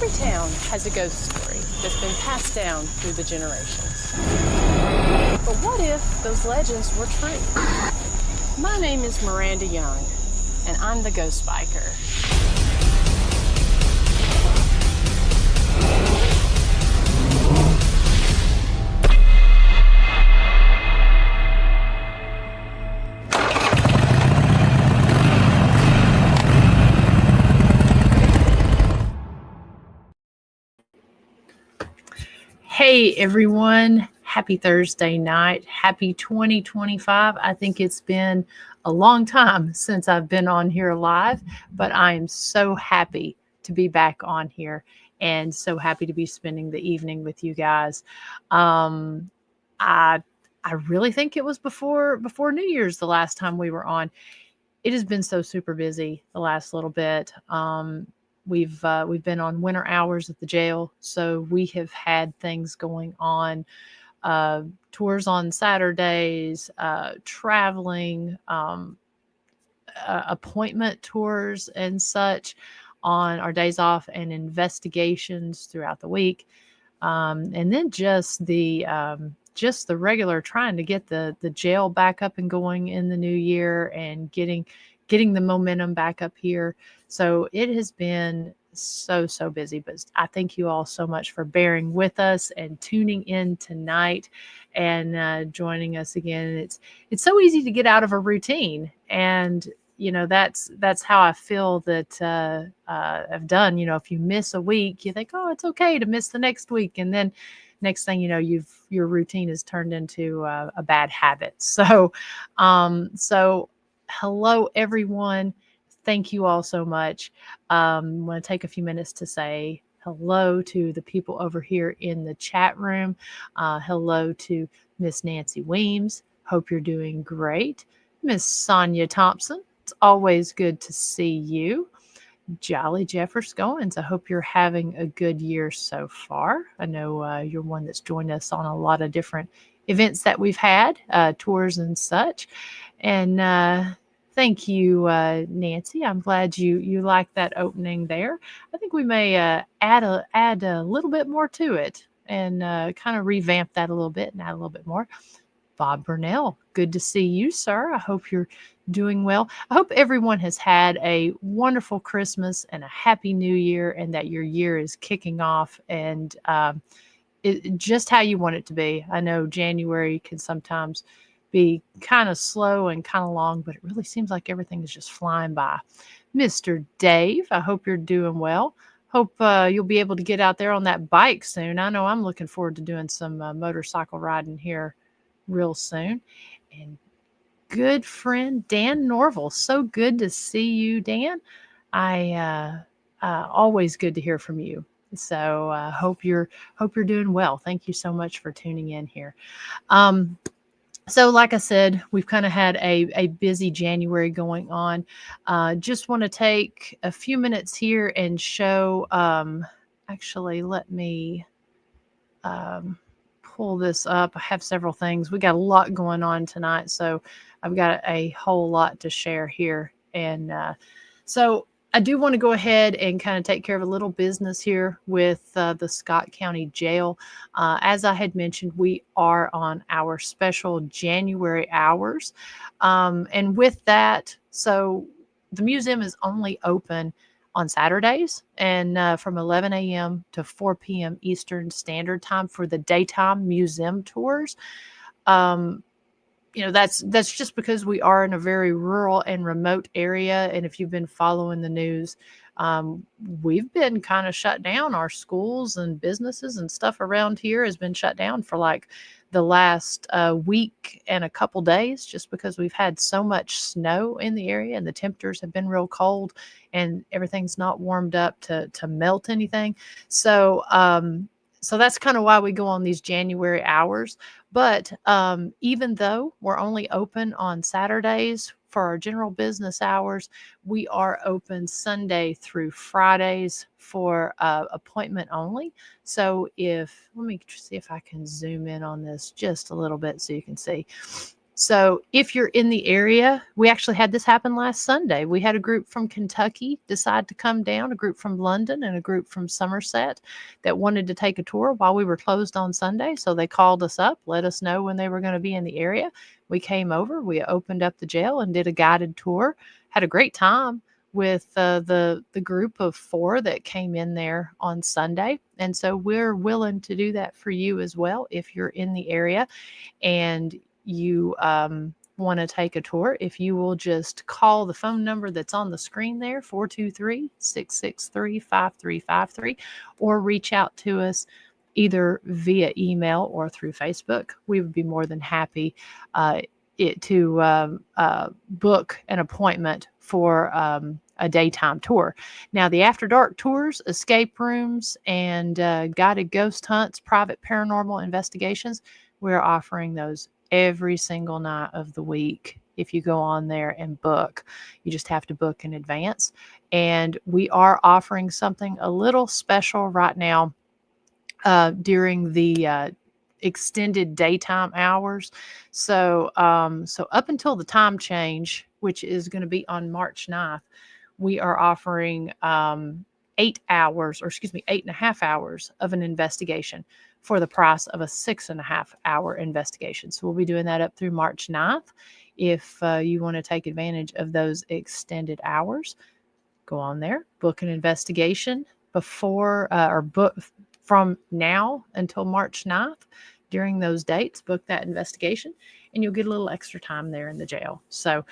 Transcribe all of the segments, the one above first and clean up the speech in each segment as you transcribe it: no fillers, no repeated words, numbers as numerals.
Every town has a ghost story that's been passed down through the generations. But what if those legends were true? My name is Miranda Young, and I'm the Ghost Biker. Hey everyone, happy Thursday night. Happy 2025. I think it's been a long time since I've been on here live, but I am so happy to be back on here and so happy to be spending the evening with you guys. I really think it was before New Year's the last time we were on. It has been so super busy the last little bit. We've been on winter hours at the jail, so we have had things going on, tours on Saturdays, traveling, appointment tours and such on our days off, and investigations throughout the week, and then just the regular trying to get the jail back up and going in the new year and getting the momentum back up here. So it has been so busy, but I thank you all so much for bearing with us and tuning in tonight and joining us again. It's so easy to get out of a routine, and that's how I feel that I've done. If you miss a week, you think, oh, it's okay to miss the next week, and then next thing you know, your routine is turned into a bad habit. So hello everyone. Thank you all so much. I want to take a few minutes to say hello to the people over here in the chat room. Hello to Miss Nancy Weems. Hope you're doing great. Miss Sonia Thompson. It's always good to see you. Jolly Jeffers Goins. I hope you're having a good year so far. I know you're one that's joined us on a lot of different events that we've had, tours and such. And thank you, Nancy. I'm glad you like that opening there. I think we may add a little bit more to it and kind of revamp that a little bit and add a little bit more. Bob Burnell, good to see you, sir. I hope you're doing well. I hope everyone has had a wonderful Christmas and a happy new year, and that your year is kicking off and just how you want it to be. I know January can sometimes be kind of slow and kind of long, but it really seems like everything is just flying by. Mr. Dave, I hope you're doing well. Hope you'll be able to get out there on that bike soon. I know I'm looking forward to doing some motorcycle riding here real soon. And good friend Dan Norval, so good to see you, Dan. I always good to hear from you. So hope you're doing well. Thank you so much for tuning in here. So like I said, we've kind of had a busy January going on. Just want to take a few minutes here and show, actually, let me pull this up. I have several things. We got a lot going on tonight, so I've got a whole lot to share here. And so I do want to go ahead and kind of take care of a little business here with the Scott County Jail. As I had mentioned, we are on our special January hours. And with that, so the museum is only open on Saturdays and from 11 a.m. to 4 p.m. Eastern Standard Time for the daytime museum tours. That's just because we are in a very rural and remote area. And if you've been following the news, we've been kind of shut down. Our schools and businesses and stuff around here has been shut down for like the last week and a couple days, just because we've had so much snow in the area and the temperatures have been real cold and everything's not warmed up to melt anything. So that's kind of why we go on these January hours. But even though we're only open on Saturdays for our general business hours, we are open Sunday through Fridays for appointment only. So let me see if I can zoom in on this just a little bit so you can see. So if you're in the area, we actually had this happen last Sunday. We had a group from Kentucky decide to come down, a group from London and a group from Somerset that wanted to take a tour while we were closed on Sunday. So they called us up, let us know when they were going to be in the area. We came over, we opened up the jail and did a guided tour. Had a great time with the group of 4 that came in there on Sunday. And so we're willing to do that for you as well if you're in the area and you want to take a tour. If you will just call the phone number that's on the screen there, 423-663-5353, or reach out to us either via email or through Facebook. We would be more than happy to book an appointment for a daytime tour. Now, the After Dark tours, escape rooms, and guided ghost hunts, private paranormal investigations, we're offering those every single night of the week. If you go on there and book, you just have to book in advance. And we are offering something a little special right now during the extended daytime hours. So up until the time change, which is going to be on March 9th, we are offering 8 hours, or excuse me, 8.5 hours of an investigation for the price of a 6.5 hour investigation. So we'll be doing that up through March 9th. If you want to take advantage of those extended hours, go on there, book an investigation before or book from now until March 9th. During those dates, book that investigation, and you'll get a little extra time there in the jail. So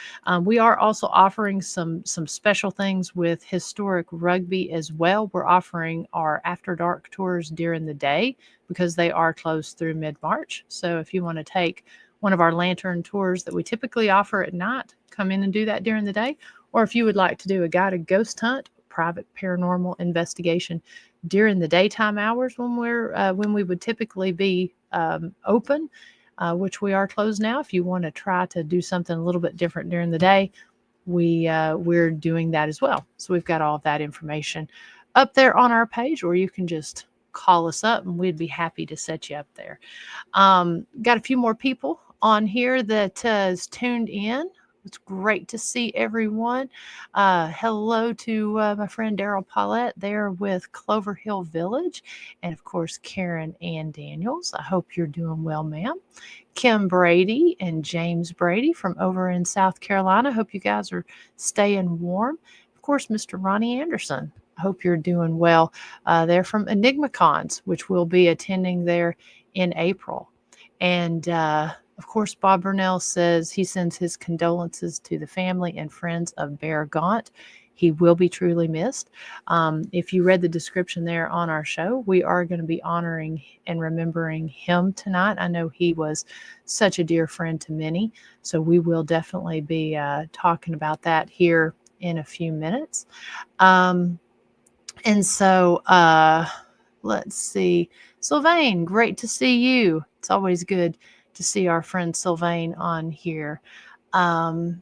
we are also offering some special things with historic rugby as well. We're offering our After Dark tours during the day because they are closed through mid-March. So if you want to take one of our lantern tours that we typically offer at night, come in and do that during the day. Or if you would like to do a guided ghost hunt, private paranormal investigation during the daytime hours when we would typically be open, which we are closed now. If you want to try to do something a little bit different during the day, we're doing that as well. So we've got all of that information up there on our page, or you can just call us up and we'd be happy to set you up there. Got a few more people on here that is tuned in. It's great to see everyone. Hello to my friend Daryl Paulette there with Clover Hill Village. And of course, Karen Ann Daniels. I hope you're doing well, ma'am. Kim Brady and James Brady from over in South Carolina. Hope you guys are staying warm. Of course, Mr. Ronnie Anderson. I hope you're doing well. They're from Enigma Cons, which we'll be attending there in April. And of course, Bob Burnell says he sends his condolences to the family and friends of Bear Gaunt. He will be truly missed. If you read the description there on our show, we are going to be honoring and remembering him tonight. I know he was such a dear friend to many, so we will definitely be talking about that here in a few minutes. And so let's see. Sylvain, great to see you. It's always good to see our friend Sylvain on here. And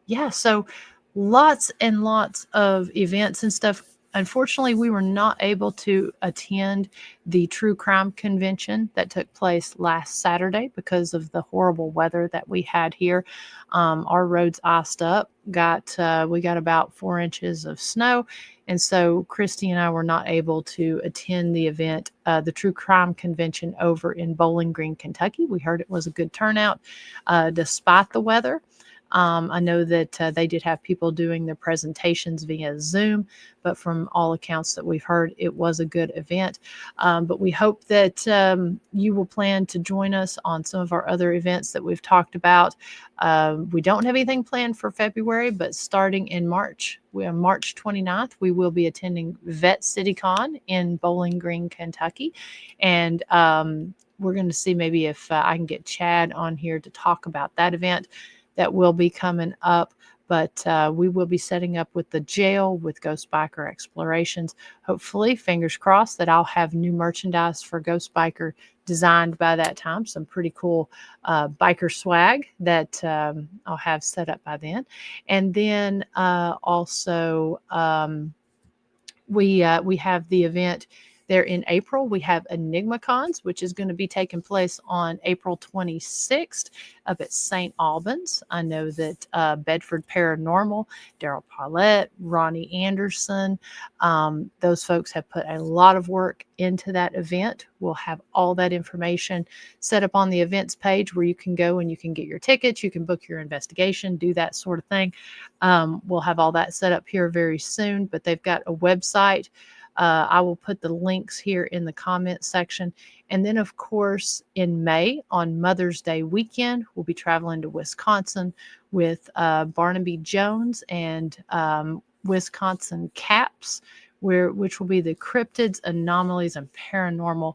yeah, so lots and lots of events and stuff. Unfortunately, we were not able to attend the True Crime Convention that took place last Saturday because of the horrible weather that we had here. Our roads iced up. We got about 4 inches of snow. And so Christy and I were not able to attend the event, the True Crime Convention over in Bowling Green, Kentucky. We heard it was a good turnout despite the weather. I know that they did have people doing their presentations via Zoom, but from all accounts that we've heard, it was a good event. But we hope that you will plan to join us on some of our other events that we've talked about. We don't have anything planned for February, but starting in March, March 29th, we will be attending Vet CityCon in Bowling Green, Kentucky. And we're going to see maybe if I can get Chad on here to talk about that event that will be coming up. But we will be setting up with the jail with Ghost Biker Explorations. Hopefully, fingers crossed, that I'll have new merchandise for Ghost Biker designed by that time. Some pretty cool biker swag that I'll have set up by then. And then also we have the event There in April, we have EnigmaCons, which is going to be taking place on April 26th up at St. Albans. I know that Bedford Paranormal, Daryl Paulette, Ronnie Anderson, those folks have put a lot of work into that event. We'll have all that information set up on the events page where you can go and you can get your tickets, you can book your investigation, do that sort of thing. We'll have all that set up here very soon, but they've got a website. I will put the links here in the comment section. And then, of course, in May, on Mother's Day weekend, we'll be traveling to Wisconsin with Barnaby Jones and Wisconsin Caps, which will be the Cryptids, Anomalies, and Paranormal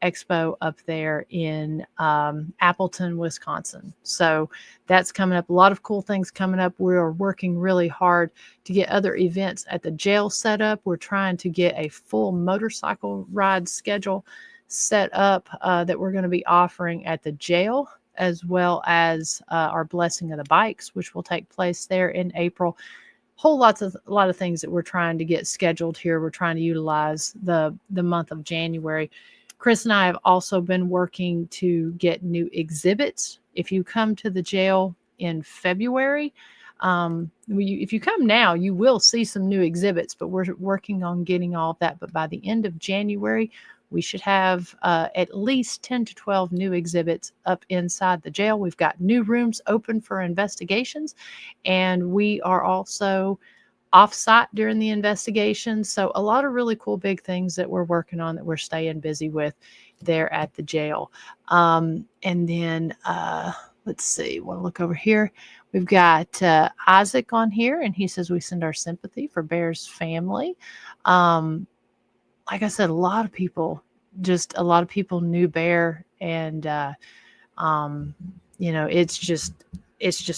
Expo up there in Appleton, Wisconsin. So that's coming up. A lot of cool things coming up. We are working really hard to get other events at the jail set up. We're trying to get a full motorcycle ride schedule set up that we're going to be offering at the jail, as well as our Blessing of the Bikes, which will take place there in April. A lot of things that we're trying to get scheduled here. We're trying to utilize the month of January. Chris and I have also been working to get new exhibits. If you come to the jail in February, if you come now, you will see some new exhibits, but we're working on getting all of that. But by the end of January, we should have at least 10 to 12 new exhibits up inside the jail. We've got new rooms open for investigations, and we are also off-site during the investigation. So a lot of really cool big things that we're working on that we're staying busy with there at the jail. And then let's see, want to look over here. We've got Isaac on here, and he says we send our sympathy for Bear's family. Like I said, a lot of people knew Bear, and it's just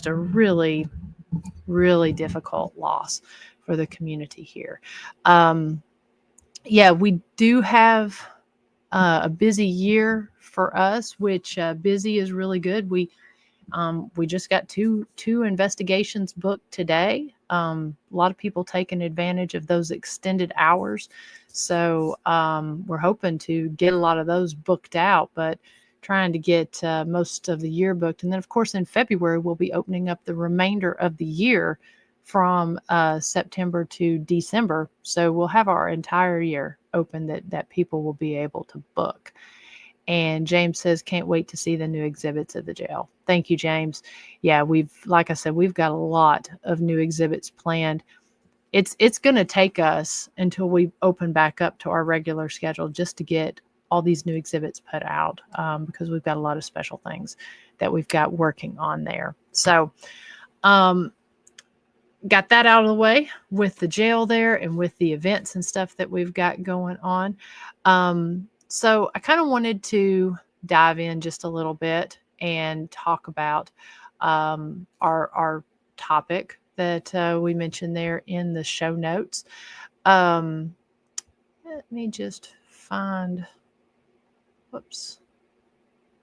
a really, really difficult loss for the community here. We do have a busy year for us, which busy is really good. We just got two investigations booked today. A lot of people taking advantage of those extended hours. So we're hoping to get a lot of those booked out, but trying to get most of the year booked. And then, of course, in February, we'll be opening up the remainder of the year from September to December. So we'll have our entire year open that people will be able to book. And James says, can't wait to see the new exhibits at the jail. Thank you, James. Yeah, like I said, we've got a lot of new exhibits planned. It's going to take us until we open back up to our regular schedule just to get all these new exhibits put out, because we've got a lot of special things that we've got working on there. So got that out of the way with the jail there and with the events and stuff that we've got going on. So I kind of wanted to dive in just a little bit and talk about our topic that we mentioned there in the show notes. Let me just find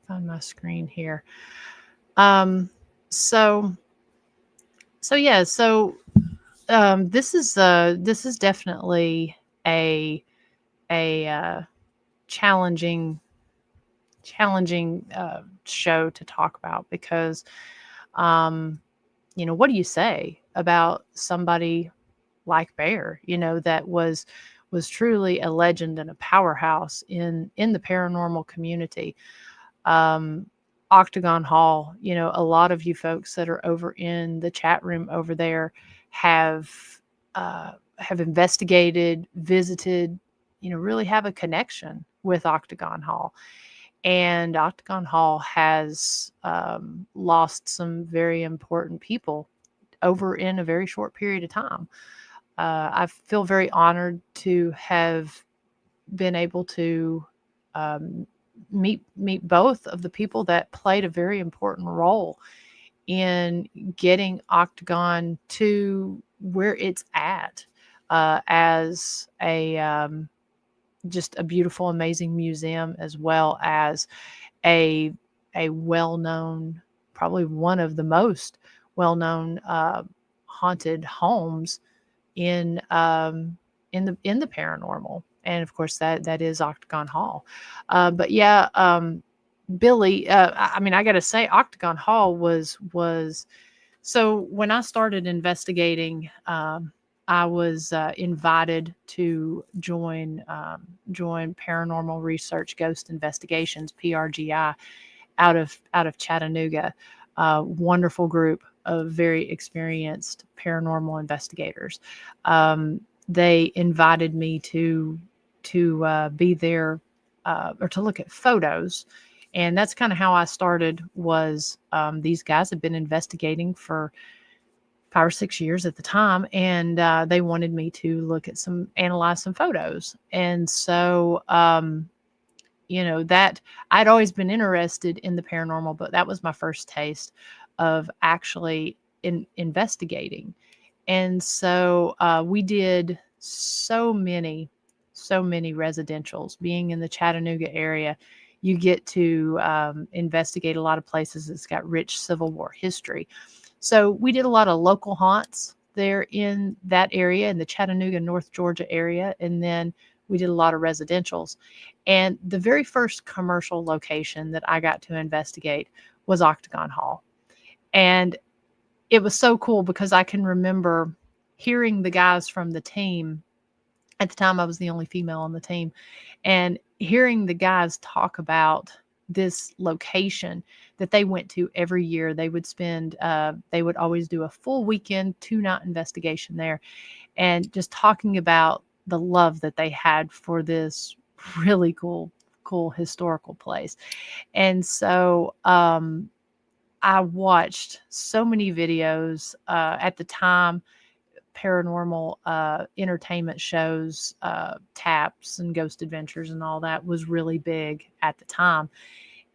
my screen here. This is definitely a challenging show to talk about, because what do you say about somebody like Bear, that was truly a legend and a powerhouse in the paranormal community. Octagon Hall, a lot of you folks that are over in the chat room over there have investigated, visited, really have a connection with Octagon Hall. And Octagon Hall has lost some very important people over in a very short period of time. I feel very honored to have been able to meet both of the people that played a very important role in getting Octagon to where it's at, as just a beautiful, amazing museum, as well as a well-known, probably one of the most well-known haunted homes in in the paranormal. And of course, that is Octagon Hall. But yeah, Billy, I mean, I got to say, Octagon Hall was so when I started investigating. I was invited to join Paranormal Research Ghost Investigations (PRGI) out of Chattanooga. Wonderful group of very experienced paranormal investigators. They invited me to be there or to look at photos, and that's kind of how I started. Was these guys had been investigating for 5 or 6 years at the time, and they wanted me to analyze some photos. And so, that I'd always been interested in the paranormal, but that was my first taste of actually investigating. And so we did so many residentials. Being in the Chattanooga area, you get to investigate a lot of places that's got rich Civil War history. So we did a lot of local haunts there in that area, in the Chattanooga, North Georgia area. And then we did a lot of residentials. And the very first commercial location that I got to investigate was Octagon Hall. And it was so cool because I can remember hearing the guys from the team. At the time, I was the only female on the team, and hearing the guys talk about this location that they went to every year. They would always do a full weekend, 2-night investigation there, and just talking about the love that they had for this really cool historical place. And so I watched so many videos at the time. Paranormal entertainment shows, Taps and Ghost Adventures and all that was really big at the time.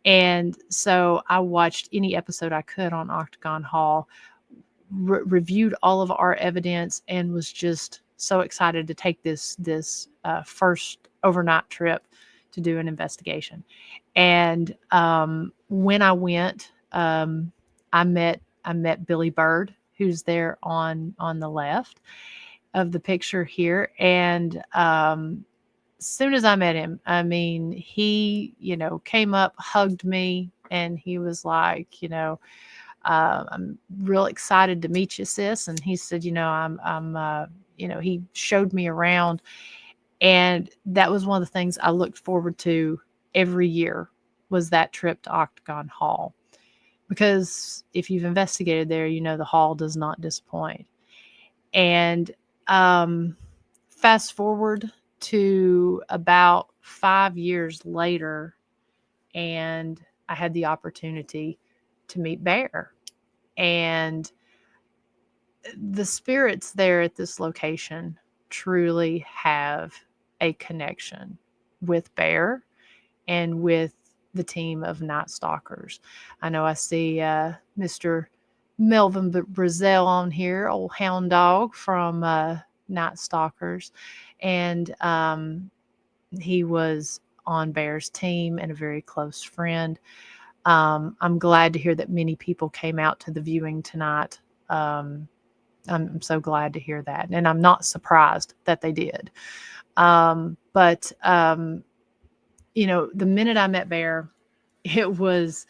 And so I watched any episode I could on Octagon Hall, reviewed all of our evidence, and was just so excited to take this first overnight trip to do an investigation. And when I went, I met Billy Bird, who's there on the left of the picture here. And as soon as I met him, I mean, he, came up, hugged me, and he was like, I'm real excited to meet you, sis. And he said, he showed me around. And that was one of the things I looked forward to every year, was that trip to Octagon Hall. Because if you've investigated there, the hall does not disappoint. And fast forward to about 5 years later, and I had the opportunity to meet Bear. And the spirits there at this location truly have a connection with Bear and with the team of Night Stalkers. I know I see Mr. Melvin Brazel on here, old hound dog from Night Stalkers. And he was on Bear's team and a very close friend. I'm glad to hear that many people came out to the viewing tonight. I'm so glad to hear that. And I'm not surprised that they did. But the minute I met Bear, it was,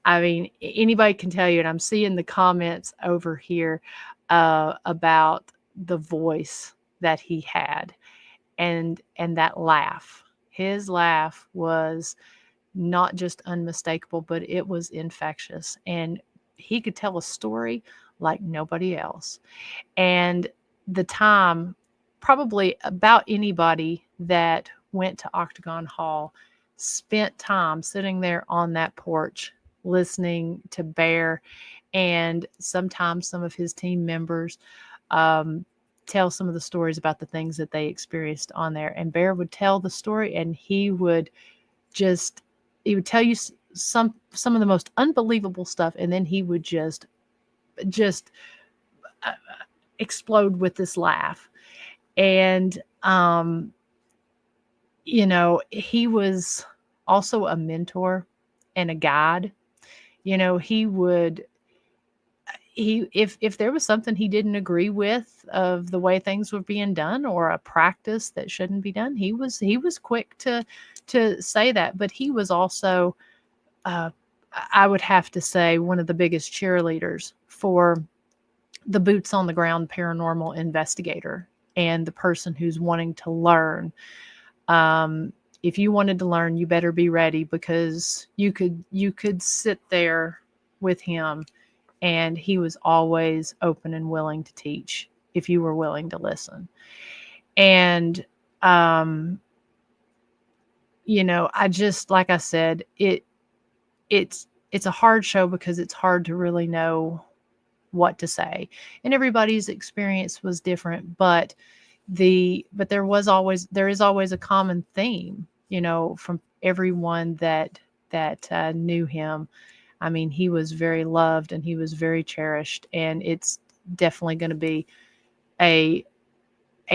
I mean, anybody can tell you, and I'm seeing the comments over here about the voice that he had and that laugh. His laugh was not just unmistakable, but it was infectious. And he could tell a story like nobody else. And the time, probably about anybody that went to Octagon Hall spent time sitting there on that porch listening to Bear, and sometimes some of his team members tell some of the stories about the things that they experienced on there. And Bear would tell the story, and he would tell you some of the most unbelievable stuff, and then he would just explode with this laugh. And he was also a mentor and a guide. if there was something he didn't agree with of the way things were being done, or a practice that shouldn't be done, he was quick to say that. But he was also, uh, I would have to say, one of the biggest cheerleaders for the boots on the ground paranormal investigator and the person who's wanting to learn. Um, if you wanted to learn, you better be ready, because you could sit there with him, and he was always open and willing to teach if you were willing to listen. And um, I just, like I said, it's a hard show because it's hard to really know what to say, and everybody's experience was different. But there is always a common theme, from everyone that knew him. I mean, he was very loved and he was very cherished, and it's definitely going to be a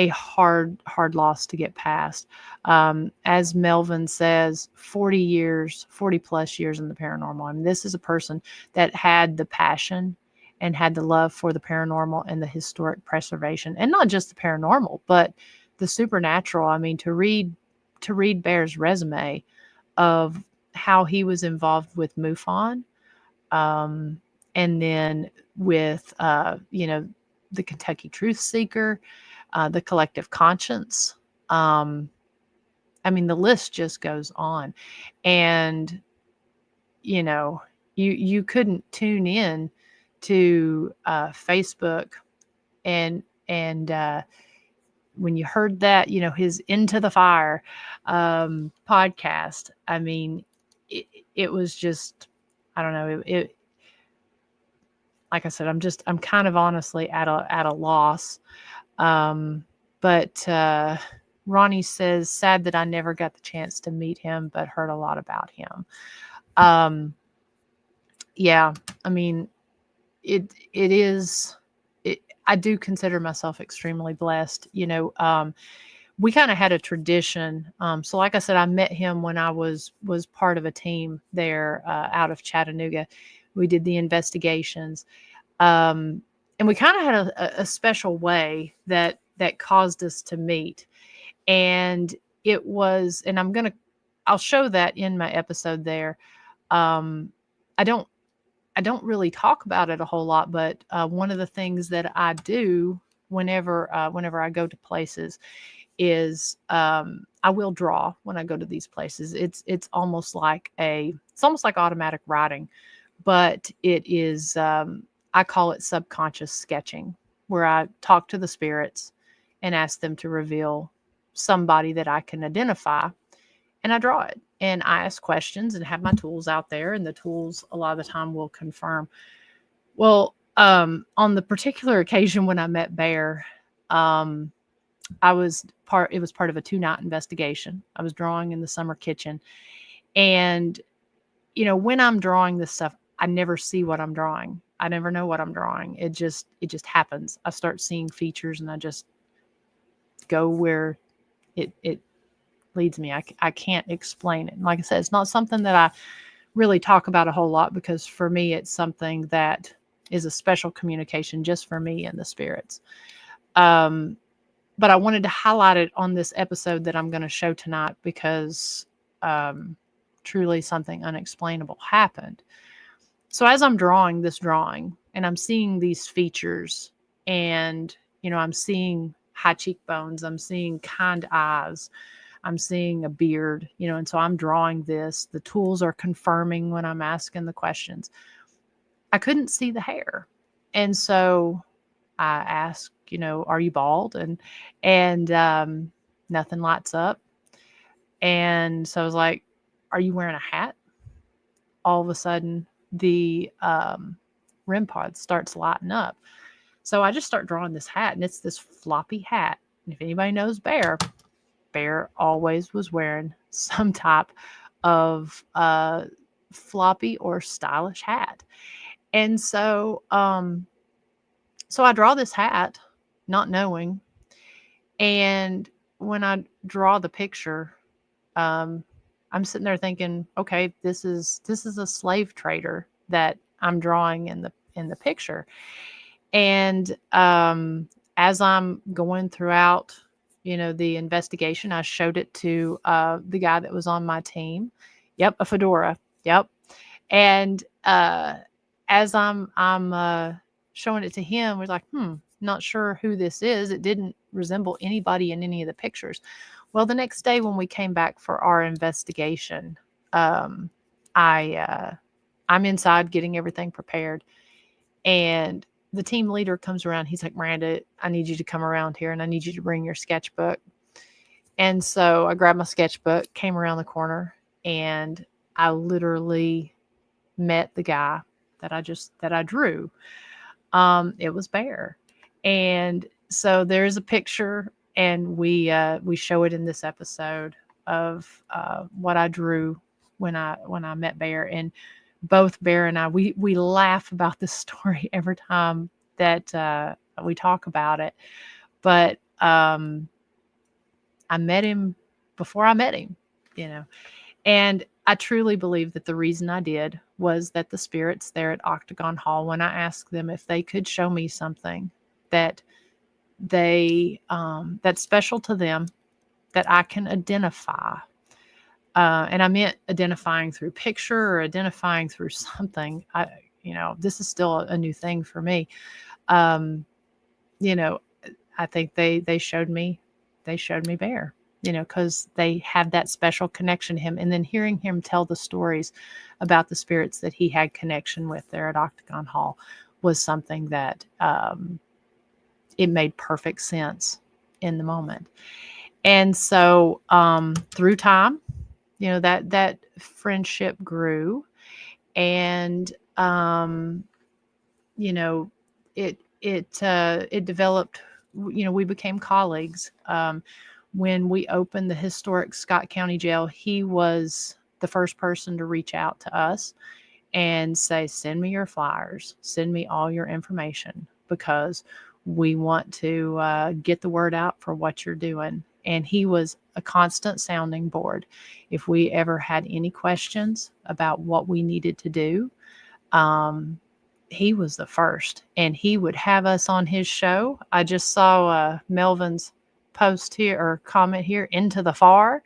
hard loss to get past. As Melvin says, 40 plus years in the paranormal. I mean, this is a person that had the passion and had the love for the paranormal and the historic preservation, and not just the paranormal, but the supernatural. I mean, to read Bear's resume of how he was involved with MUFON, and then with the Kentucky Truth Seeker, the Collective Conscience. I mean, the list just goes on, and you couldn't tune in to Facebook, and when you heard that, his Into the Fire podcast. I mean, it was just, I don't know, it like I said, I'm kind of honestly at a loss. But Ronnie says, sad that I never got the chance to meet him, but heard a lot about him. Yeah, I mean, it is. I do consider myself extremely blessed. We kind of had a tradition. So, like I said, I met him when I was part of a team there out of Chattanooga. We did the investigations. And we kind of had a special way that caused us to meet. And it was, and I'll show that in my episode there. Um, I don't really talk about it a whole lot, but one of the things that I do whenever I go to places is, I will draw when I go to these places. It's almost like automatic writing, but it is, I call it subconscious sketching, where I talk to the spirits and ask them to reveal somebody that I can identify, and I draw it, and I ask questions and have my tools out there, and the tools a lot of the time will confirm. Well, on the particular occasion when I met Bear, um, it was part of a 2-night investigation. I was drawing in the summer kitchen, and when I'm drawing this stuff, I never see what I'm drawing. I never know what I'm drawing. It just happens. I start seeing features, and I just go where it leads me. I can't explain it. And like I said, it's not something that I really talk about a whole lot, because for me, it's something that is a special communication just for me and the spirits. But I wanted to highlight it on this episode that I'm going to show tonight, because truly something unexplainable happened. So as I'm drawing this drawing and I'm seeing these features, and I'm seeing high cheekbones, I'm seeing kind eyes, I'm seeing a beard, and so I'm drawing this. The tools are confirming when I'm asking the questions. I couldn't see the hair. And so I asked, are you bald? And nothing lights up. And so I was like, are you wearing a hat? All of a sudden, the REM pod starts lighting up. So I just start drawing this hat, and it's this floppy hat. And if anybody knows Bear always was wearing some type of floppy or stylish hat. And so I draw this hat, not knowing. And when I draw the picture, I'm sitting there thinking, okay, this is a slave trader that I'm drawing in in the picture. And as I'm going throughout, the investigation, I showed it to the guy that was on my team. Yep, a fedora. Yep. And as I'm showing it to him, we're like, not sure who this is. It didn't resemble anybody in any of the pictures. Well, the next day when we came back for our investigation, I'm inside getting everything prepared, and the team leader comes around. He's like, Miranda, I need you to come around here, and I need you to bring your sketchbook. And so I grabbed my sketchbook, came around the corner, and I literally met the guy that I drew. It was Bear. And so there's a picture, and we show it in this episode of what I drew when I met Bear. And both Bear and I, we laugh about this story every time that we talk about it. But I met him before I met him, and I truly believe that the reason I did was that the spirits there at Octagon Hall, when I asked them if they could show me something that that's special to them, that I can identify. And I meant identifying through picture or identifying through something. This is still a new thing for me. I think they showed me Bear, because they had that special connection to him. And then hearing him tell the stories about the spirits that he had connection with there at Octagon Hall was something that it made perfect sense in the moment. And so through time, that friendship grew, and it developed. We became colleagues. When we opened the historic Scott County Jail, he was the first person to reach out to us and say, send me your flyers, send me all your information, because we want to get the word out for what you're doing. And he was a constant sounding board. If we ever had any questions about what we needed to do, he was the first, and he would have us on his show. I just saw Melvin's post here or comment here, Into the Far.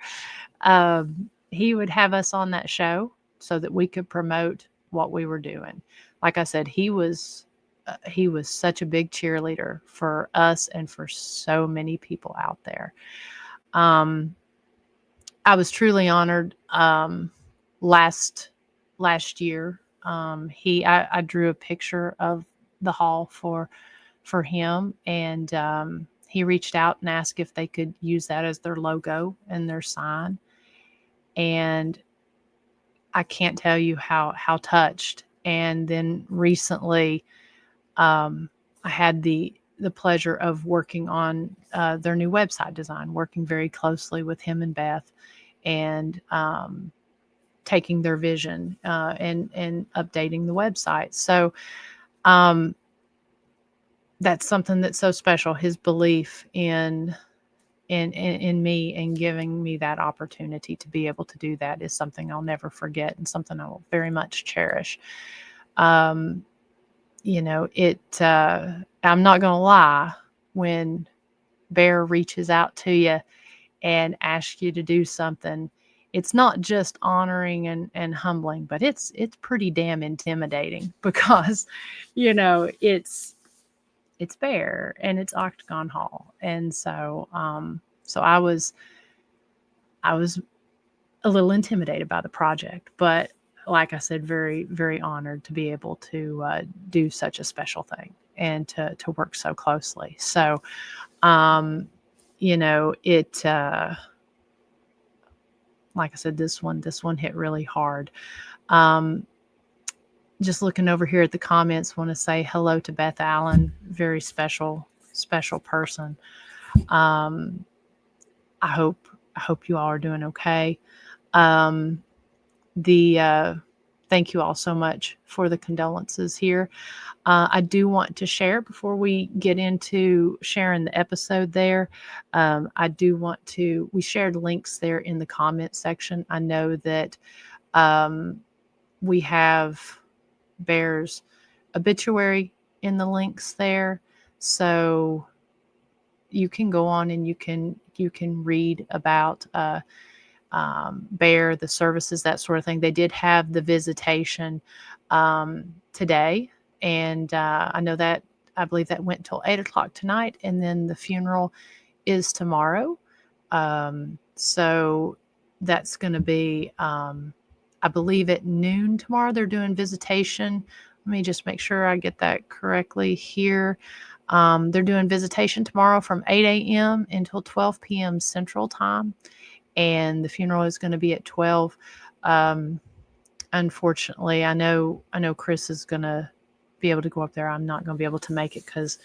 He would have us on that show so that we could promote what we were doing. Like I said, he was such a big cheerleader for us and for so many people out there. I was truly honored last year. I drew a picture of the hall for him, and he reached out and asked if they could use that as their logo and their sign. And I can't tell you how touched. And then recently, I had the pleasure of working on their new website design, working very closely with him and Beth, and taking their vision and updating the website. So that's something that's so special. His belief in me and giving me that opportunity to be able to do that is something I'll never forget, and something I will very much cherish. I'm not going to lie, when Bear reaches out to you and asks you to do something, it's not just honoring and humbling, but it's pretty damn intimidating, because, it's Bear and it's Octagon Hall. And so, I was a little intimidated by the project, but like I said, very, very honored to be able to do such a special thing and to work so closely. So, like I said, this one hit really hard. Just looking over here at the comments, want to say hello to Beth Allen, very special person. I hope you all are doing okay. Thank you all so much for the condolences here. I do want to share, before we get into sharing the episode there, we shared links there in the comment section. I know that we have Bear's Obituary in the links there. So you can go on and you can read about Bear, the services, that sort of thing. They did have the visitation today, and I believe that went till 8 o'clock tonight, and then the funeral is tomorrow. So that's going to be, I believe, at noon tomorrow. They're doing visitation. Let me just make sure I get that correctly here. They're doing visitation tomorrow from 8 a.m. until 12 p.m. Central Time, and the funeral is going to be at 12. Unfortunately, I know Chris is going to be able to go up there. I'm not going to be able to make it because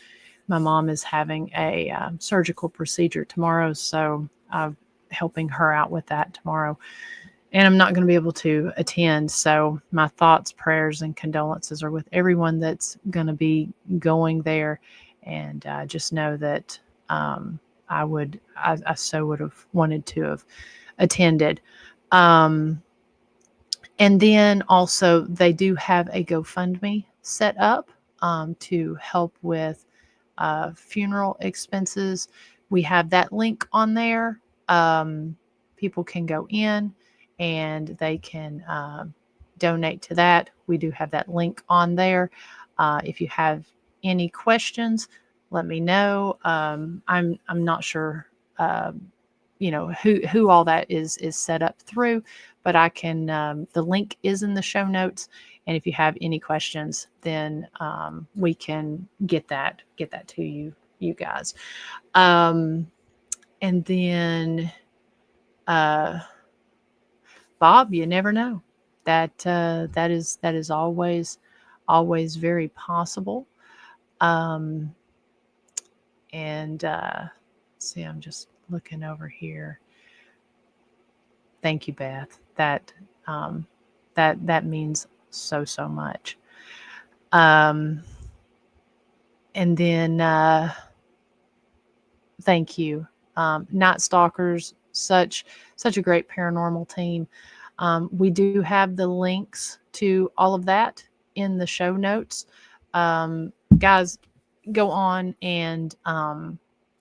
my mom is having a surgical procedure tomorrow, so I'm helping her out with that tomorrow. And I'm not going to be able to attend. So my thoughts, prayers, and condolences are with everyone that's going to be going there. And just know that I so would have wanted to have attended. And then also they do have a GoFundMe set up to help with funeral expenses. We have that link on there. People can go in and they can donate to that. We do have that link on there. If you have any questions, let me know. I'm not sure, who all that is set up through, but I can. The link is in the show notes, and if you have any questions, then we can get that to you guys. And then. Bob, you never know. That is always very possible. Um, and see, I'm just looking over here. Thank you, Beth. That means so much. And then thank you, Night Stalkers. Such a great paranormal team. We do have the links to all of that in the show notes. Guys, go on and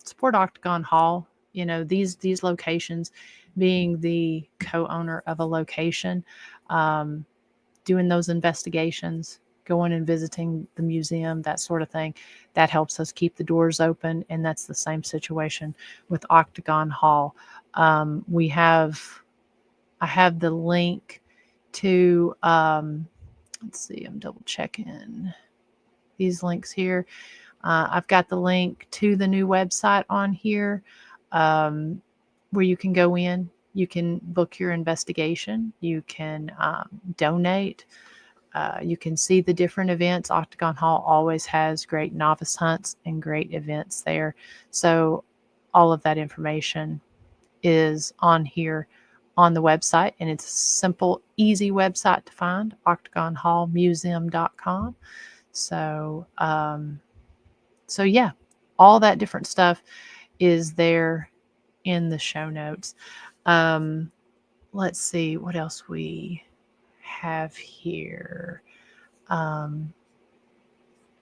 support Octagon Hall. These locations, being the co-owner of a location, doing those investigations, going and visiting the museum, that sort of thing, that helps us keep the doors open. And that's the same situation with Octagon Hall. I have the link to, let's see, I'm double checking these links here. I've got the link to the new website on here, where you can go in, you can book your investigation, you can donate, you can see the different events. Octagon Hall always has great novice hunts and great events there. So all of that information is on here on the website, and it's a simple, easy website to find, octagonhallmuseum.com. So, yeah, all that different stuff is there in the show notes. Let's see what else we have here.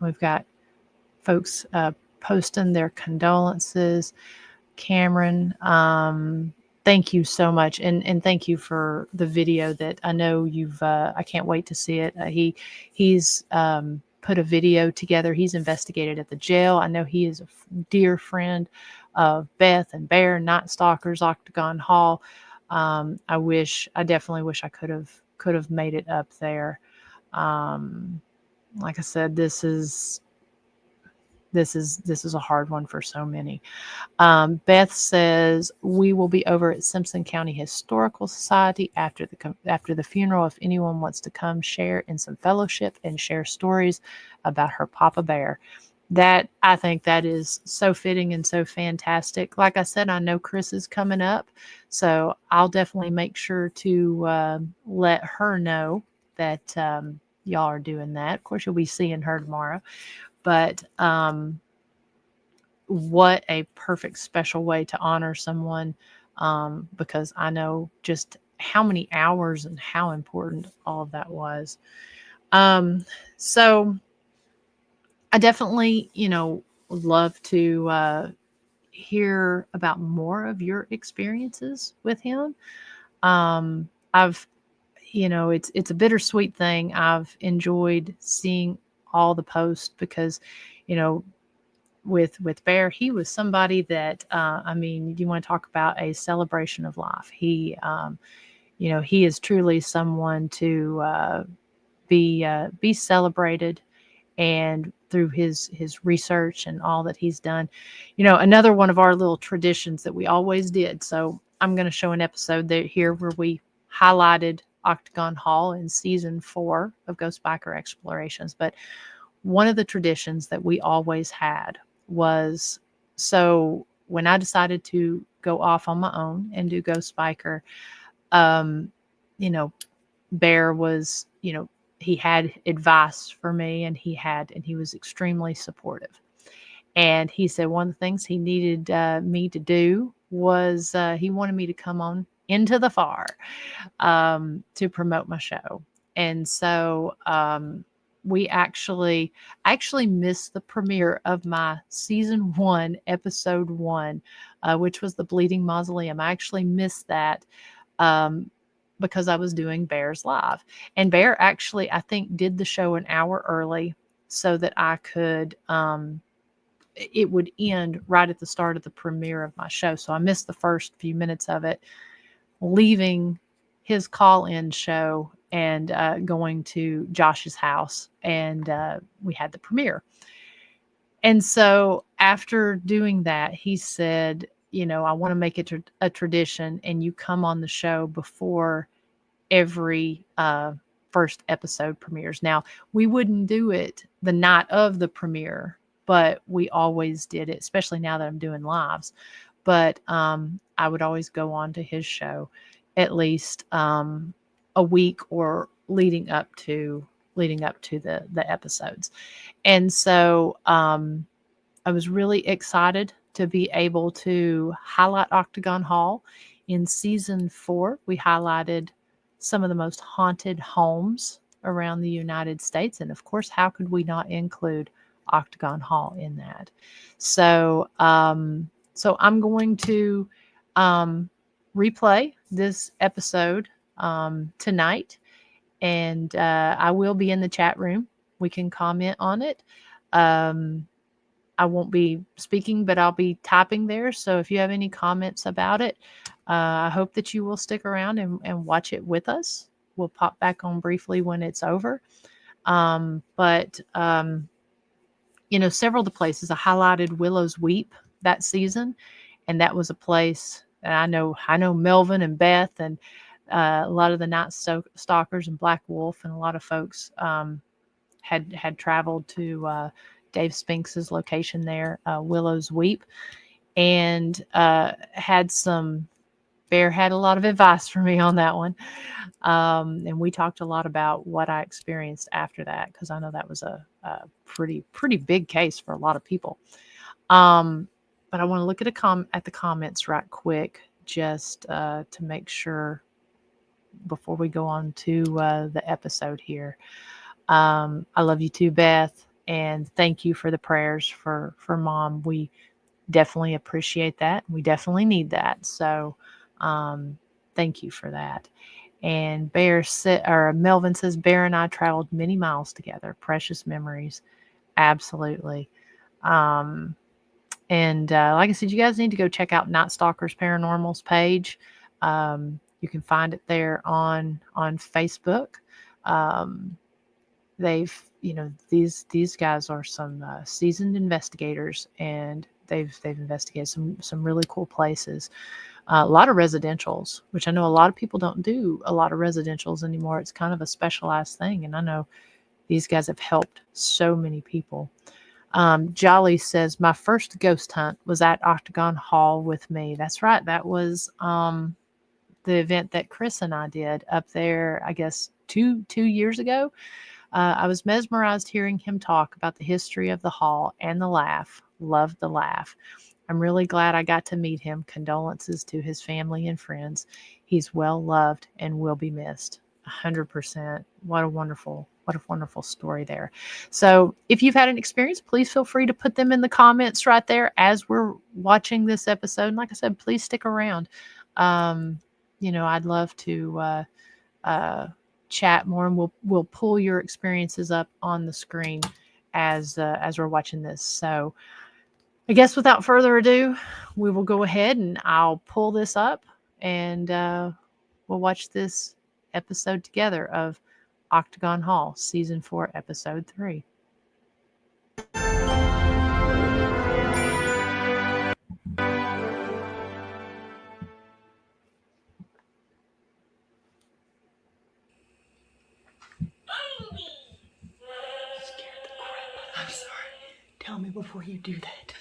We've got folks posting their condolences. Cameron, thank you so much, and thank you for the video that I know you've. I can't wait to see it. He's put a video together. He's investigated at the jail. I know he is a dear friend of Beth and Bear, Night Stalkers, Octagon Hall. I definitely wish I could have made it up there. Like I said, this is a hard one for so many. Beth says, we will be over at Simpson County Historical Society after the funeral. If anyone wants to come share in some fellowship and share stories about her Papa Bear. That, I think that is so fitting and so fantastic. Like I said, I know Chris is coming up, so I'll definitely make sure to let her know that y'all are doing that. Of course, you'll be seeing her tomorrow. But what a perfect special way to honor someone, because I know just how many hours and how important all of that was. So I definitely, would love to hear about more of your experiences with him. I've, it's a bittersweet thing. I've enjoyed seeing all the posts because, you know, with Bear, he was somebody that, I mean, you want to talk about a celebration of life. He is truly someone to be celebrated, and through his research and all that he's done. Another one of our little traditions that we always did. So I'm going to show an episode there here where we highlighted Octagon Hall in season 4 of Ghost Biker Explorations. But one of the traditions that we always had was, so when I decided to go off on my own and do Ghost Biker, um, you know, Bear was, he had advice for me, and he was extremely supportive. And he said one of the things he needed me to do was he wanted me to come on into the far to promote my show. And so I actually missed the premiere of my season 1, episode 1, which was the Bleeding Mausoleum. I actually missed that um, because I was doing Bear's Live. And Bear actually, I think, did the show an hour early so that I could, it would end right at the start of the premiere of my show. So I missed the first few minutes of it, leaving his call-in show and going to Josh's house, and we had the premiere. And so after doing that, he said, I want to make it a tradition, and you come on the show before every first episode premieres. Now, we wouldn't do it the night of the premiere, but we always did it, especially now that I'm doing lives. But I would always go on to his show at least a week or leading up to the episodes. And so I was really excited to be able to highlight Octagon Hall. In season 4, we highlighted some of the most haunted homes around the United States. And of course, how could we not include Octagon Hall in that? So, so I'm going to replay this episode tonight, and I will be in the chat room. We can comment on it. I won't be speaking, but I'll be typing there. So if you have any comments about it, I hope that you will stick around and watch it with us. We'll pop back on briefly when it's over. But several of the places I highlighted Willow's Weep that season, and that was a place that I know Melvin and Beth and a lot of the Night Stalkers and Black Wolf and a lot of folks had traveled to Dave Spinks's location there, Willow's Weep, and Bear had a lot of advice for me on that one. And we talked a lot about what I experienced after that, because I know that was a pretty big case for a lot of people. But I want to look at the comments right quick, just to make sure before we go on to the episode here. I love you too, Beth, and thank you for the prayers for Mom. We definitely appreciate that. We definitely need that. So thank you for that. And Melvin says, Bear and I traveled many miles together. Precious memories. Absolutely. And like I said, you guys need to go check out Night Stalkers Paranormal's page. You can find it there on Facebook. These guys are some seasoned investigators, and they've investigated some really cool places. A lot of residentials, which I know a lot of people don't do a lot of residentials anymore. It's kind of a specialized thing, and I know these guys have helped so many people. Jolly says, my first ghost hunt was at Octagon Hall with me. That's right. That was the event that Chris and I did up there, I guess, two years ago. I was mesmerized hearing him talk about the history of the hall and the laugh. Loved the laugh. I'm really glad I got to meet him. Condolences to his family and friends. He's well loved and will be missed. 100%. What a wonderful story there. So if you've had an experience, please feel free to put them in the comments right there as we're watching this episode. And like I said, please stick around. I'd love to chat more, and we'll pull your experiences up on the screen as we're watching this. So I guess without further ado, we will go ahead and I'll pull this up, and we'll watch this episode together of Octagon Hall, Season 4, Episode 3. I'm sorry. Tell me before you do that.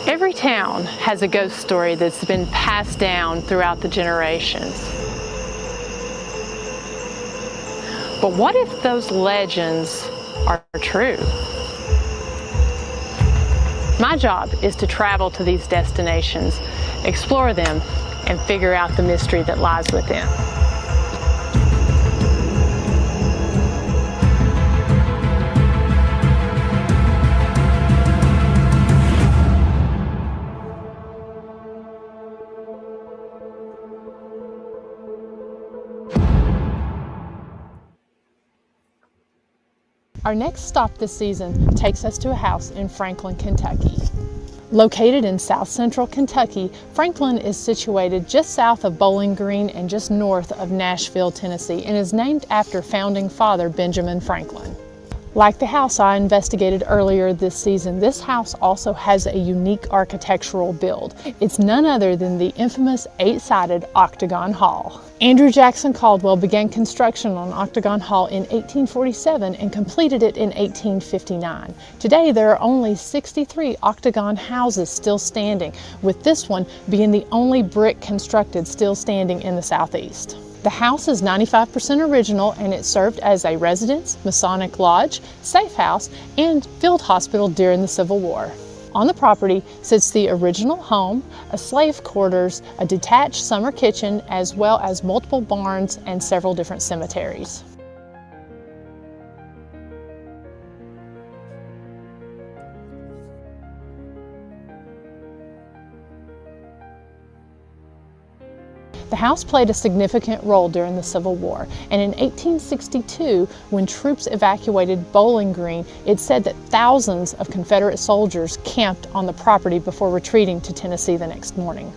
Every town has a ghost story that's been passed down throughout the generations. But what if those legends are true? My job is to travel to these destinations, explore them, and figure out the mystery that lies within. Our next stop this season takes us to a house in Franklin, Kentucky. Located in south central Kentucky, Franklin is situated just south of Bowling Green and just north of Nashville, Tennessee, and is named after founding father Benjamin Franklin. Like the house I investigated earlier this season, this house also has a unique architectural build. It's none other than the infamous 8-sided Octagon Hall. Andrew Jackson Caldwell began construction on Octagon Hall in 1847 and completed it in 1859. Today there are only 63 Octagon houses still standing, with this one being the only brick constructed still standing in the southeast. The house is 95% original, and it served as a residence, Masonic lodge, safe house, and field hospital during the Civil War. On the property sits the original home, a slave quarters, a detached summer kitchen, as well as multiple barns and several different cemeteries. The house played a significant role during the Civil War, and in 1862, when troops evacuated Bowling Green, it said that thousands of Confederate soldiers camped on the property before retreating to Tennessee the next morning.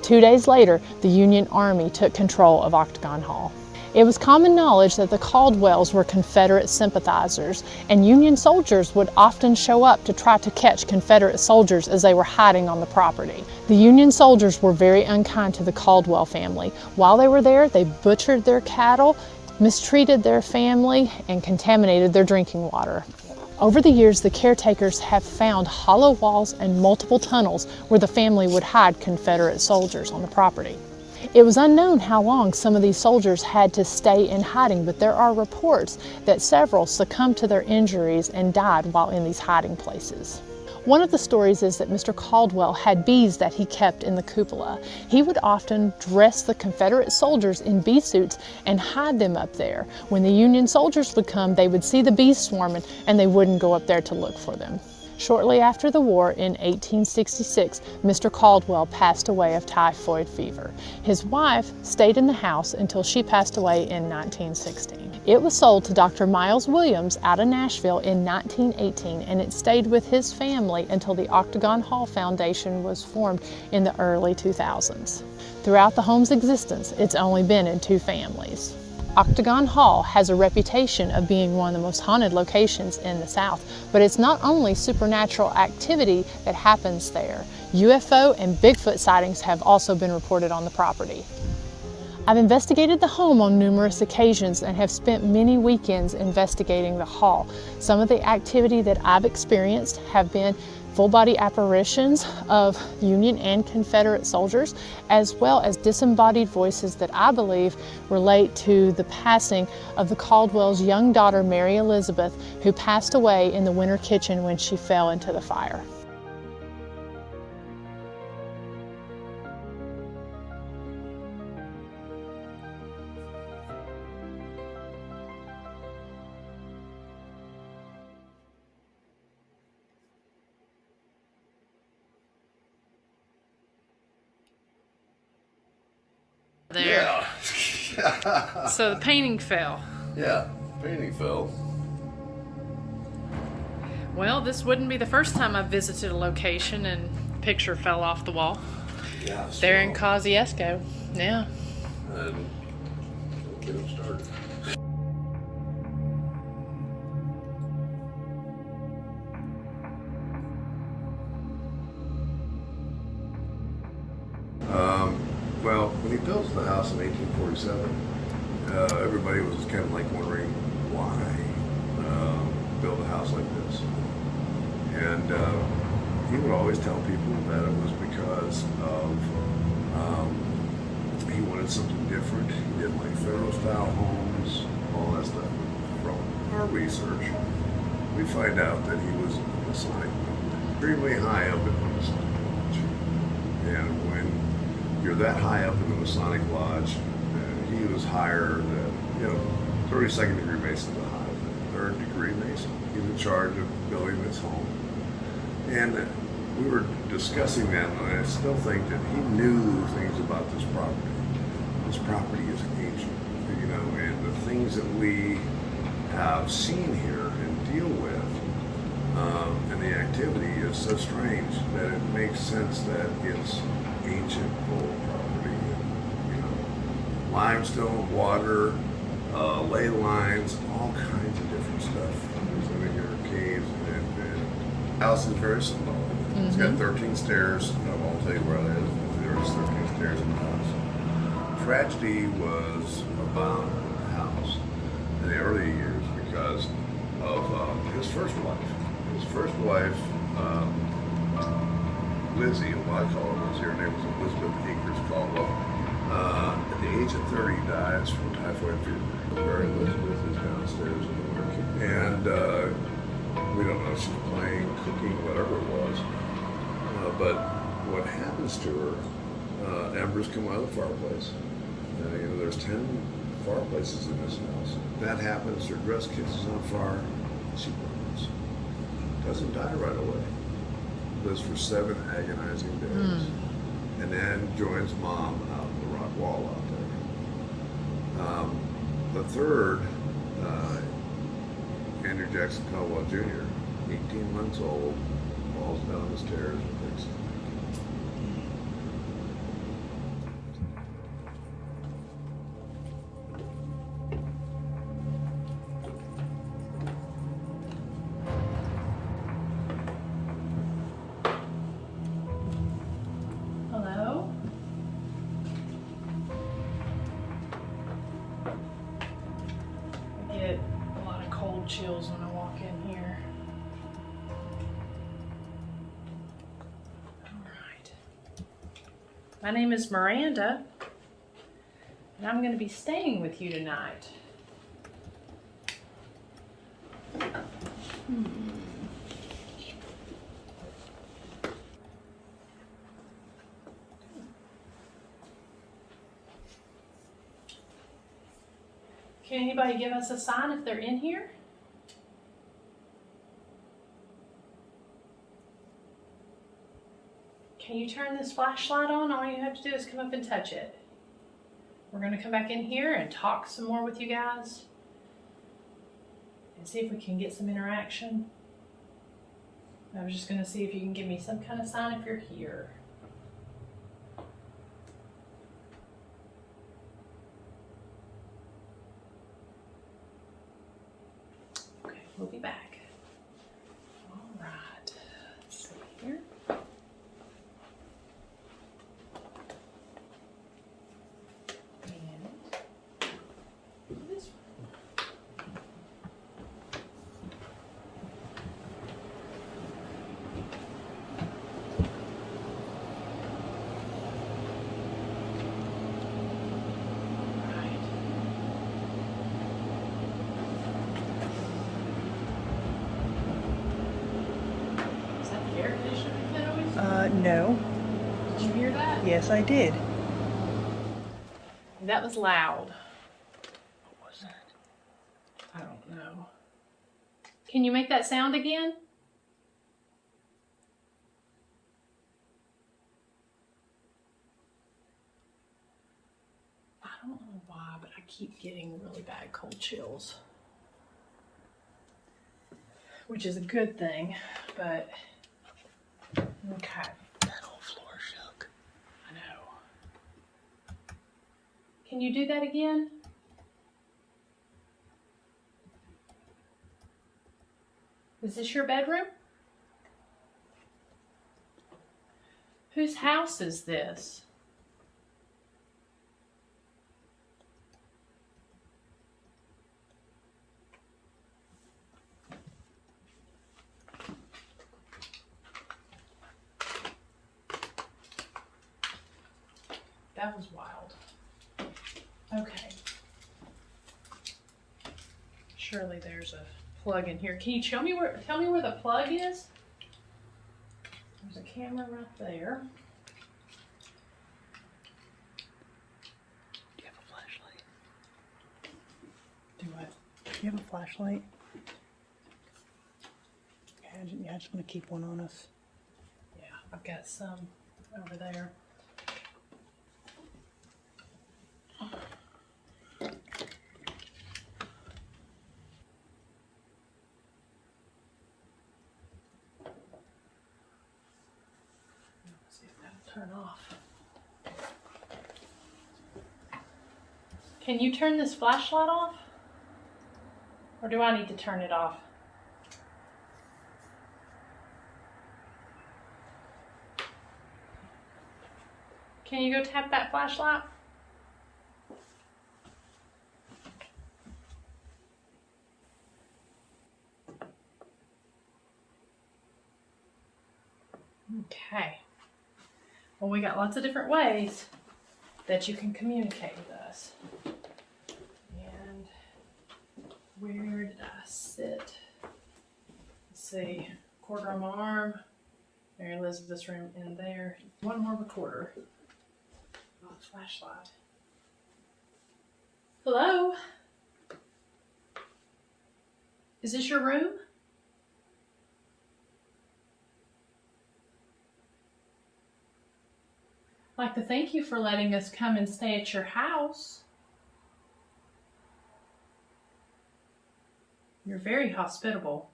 2 days later, the Union Army took control of Octagon Hall. It was common knowledge that the Caldwells were Confederate sympathizers, and Union soldiers would often show up to try to catch Confederate soldiers as they were hiding on the property. The Union soldiers were very unkind to the Caldwell family. While they were there, they butchered their cattle, mistreated their family, and contaminated their drinking water. Over the years, the caretakers have found hollow walls and multiple tunnels where the family would hide Confederate soldiers on the property. It was unknown how long some of these soldiers had to stay in hiding, but there are reports that several succumbed to their injuries and died while in these hiding places. One of the stories is that Mr. Caldwell had bees that he kept in the cupola. He would often dress the Confederate soldiers in bee suits and hide them up there. When the Union soldiers would come, they would see the bees swarming and they wouldn't go up there to look for them. Shortly after the war, in 1866, Mr. Caldwell passed away of typhoid fever. His wife stayed in the house until she passed away in 1916. It was sold to Dr. Miles Williams out of Nashville in 1918, and it stayed with his family until the Octagon Hall Foundation was formed in the early 2000s. Throughout the home's existence, it's only been in 2 families. Octagon Hall has a reputation of being one of the most haunted locations in the South, but it's not only supernatural activity that happens there. UFO and Bigfoot sightings have also been reported on the property. I've investigated the home on numerous occasions and have spent many weekends investigating the hall. Some of the activity that I've experienced have been full-body apparitions of Union and Confederate soldiers, as well as disembodied voices that I believe relate to the passing of the Caldwell's young daughter, Mary Elizabeth, who passed away in the winter kitchen when she fell into the fire. There. Yeah. So the painting fell. Yeah, painting fell. Well, this wouldn't be the first time I've visited a location and a picture fell off the wall. Yeah. There in Kosciuszko. Yeah. And we'll get them started. Well, when he built the house in 1847, everybody was kind of like wondering why build a house like this. And he would always tell people that it was because of he wanted something different. He didn't like federal style homes, all that stuff. From our research, we find out that he was a Masonic, extremely high up in the Masonic Lodge. And when you're that high up in the Masonic Lodge, he was higher than, 32nd degree Mason, the high, 3rd degree Mason. He was in charge of building this home. And we were discussing that, and I still think that he knew things about this property. This property is ancient, and the things that we have seen here and deal with, and the activity is so strange that it makes sense that it's ancient old property. Limestone, water, ley lines, all kinds of different stuff. There's living here, caves, and the house is very simple. Mm-hmm. It's got 13 stairs. I won't tell you where that is. There's 13 stairs in the house. Tragedy was about the house in the early years because of his first wife. His first wife, Lizzie, what I call her Lizzie, her name was Elizabeth Akers Caldwell. At the age of 30, dies from typhoid fever. Mary Elizabeth is downstairs in the working. And we don't know if she's playing, cooking, whatever it was. But what happens to her, embers come out of the fireplace. There's 10 fireplaces in this house. That happens, her dress catches on fire, and she burns. Doesn't die right away. Lives for 7 agonizing days. And then joins mom out in the rock wall out there. The third, Andrew Jackson Caldwell Jr., 18 months old, falls down the stairs and breaks his neck. Hello? I get a lot of cold chills when I walk in here. Alright. My name is Miranda, and I'm going to be staying with you tonight. Can anybody give us a sign if they're in here? Can you turn this flashlight on? All you have to do is come up and touch it. We're going to come back in here and talk some more with you guys and see if we can get some interaction. I was just going to see if you can give me some kind of sign if you're here. Okay, we'll be back. All right, let's see here. And No. Did you hear that? Yes, I did. That was loud. What was that? I don't know. Can you make that sound again? I don't know why, but I keep getting really bad cold chills. Which is a good thing, but okay. That whole floor shook. I know. Can you do that again? Is this your bedroom? Whose house is this? That was wild. Okay. Surely there's a plug in here. Can you tell me where the plug is? There's a camera right there. Do you have a flashlight? Do what? Do you have a flashlight? Yeah, I just want to keep one on us. Yeah, I've got some over there. Let's see if that'll turn off. Can you turn this flashlight off? Or do I need to turn it off? Can you go tap that flashlight? Okay. Well, we got lots of different ways that you can communicate with us. And where did I sit? Let's see. Quarter of my arm. Mary Elizabeth's room in there. One more recorder. Oh, flashlight. Hello? Is this your room? I'd like to thank you for letting us come and stay at your house. You're very hospitable.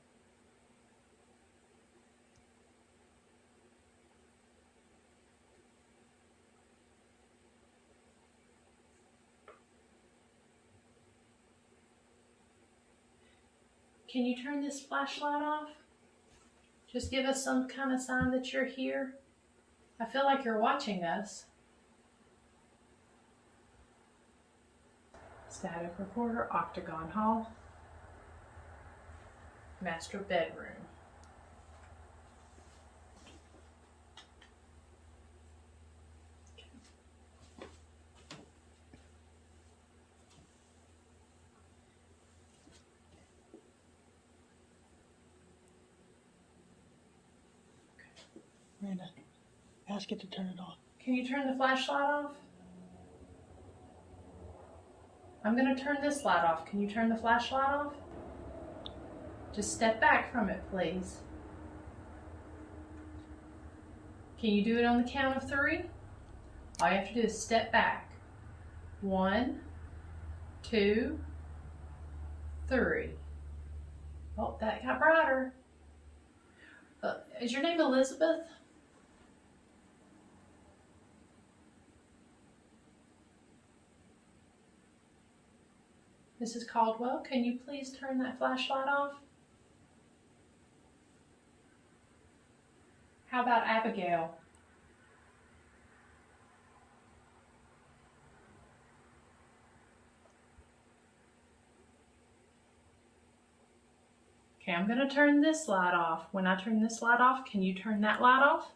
Can you turn this flashlight off? Just give us some kind of sign that you're here. I feel like you're watching us. Static recorder, Octagon Hall. Master bedroom. Miranda, ask it to turn it off. Can you turn the flashlight off? I'm going to turn this light off. Can you turn the flashlight off? Just step back from it, please. Can you do it on the count of 3? All you have to do is step back. 1, 2, 3. Oh, that got brighter. Is your name Elizabeth? Mrs. Caldwell, can you please turn that flashlight off? How about Abigail? Okay, I'm going to turn this light off. When I turn this light off, can you turn that light off?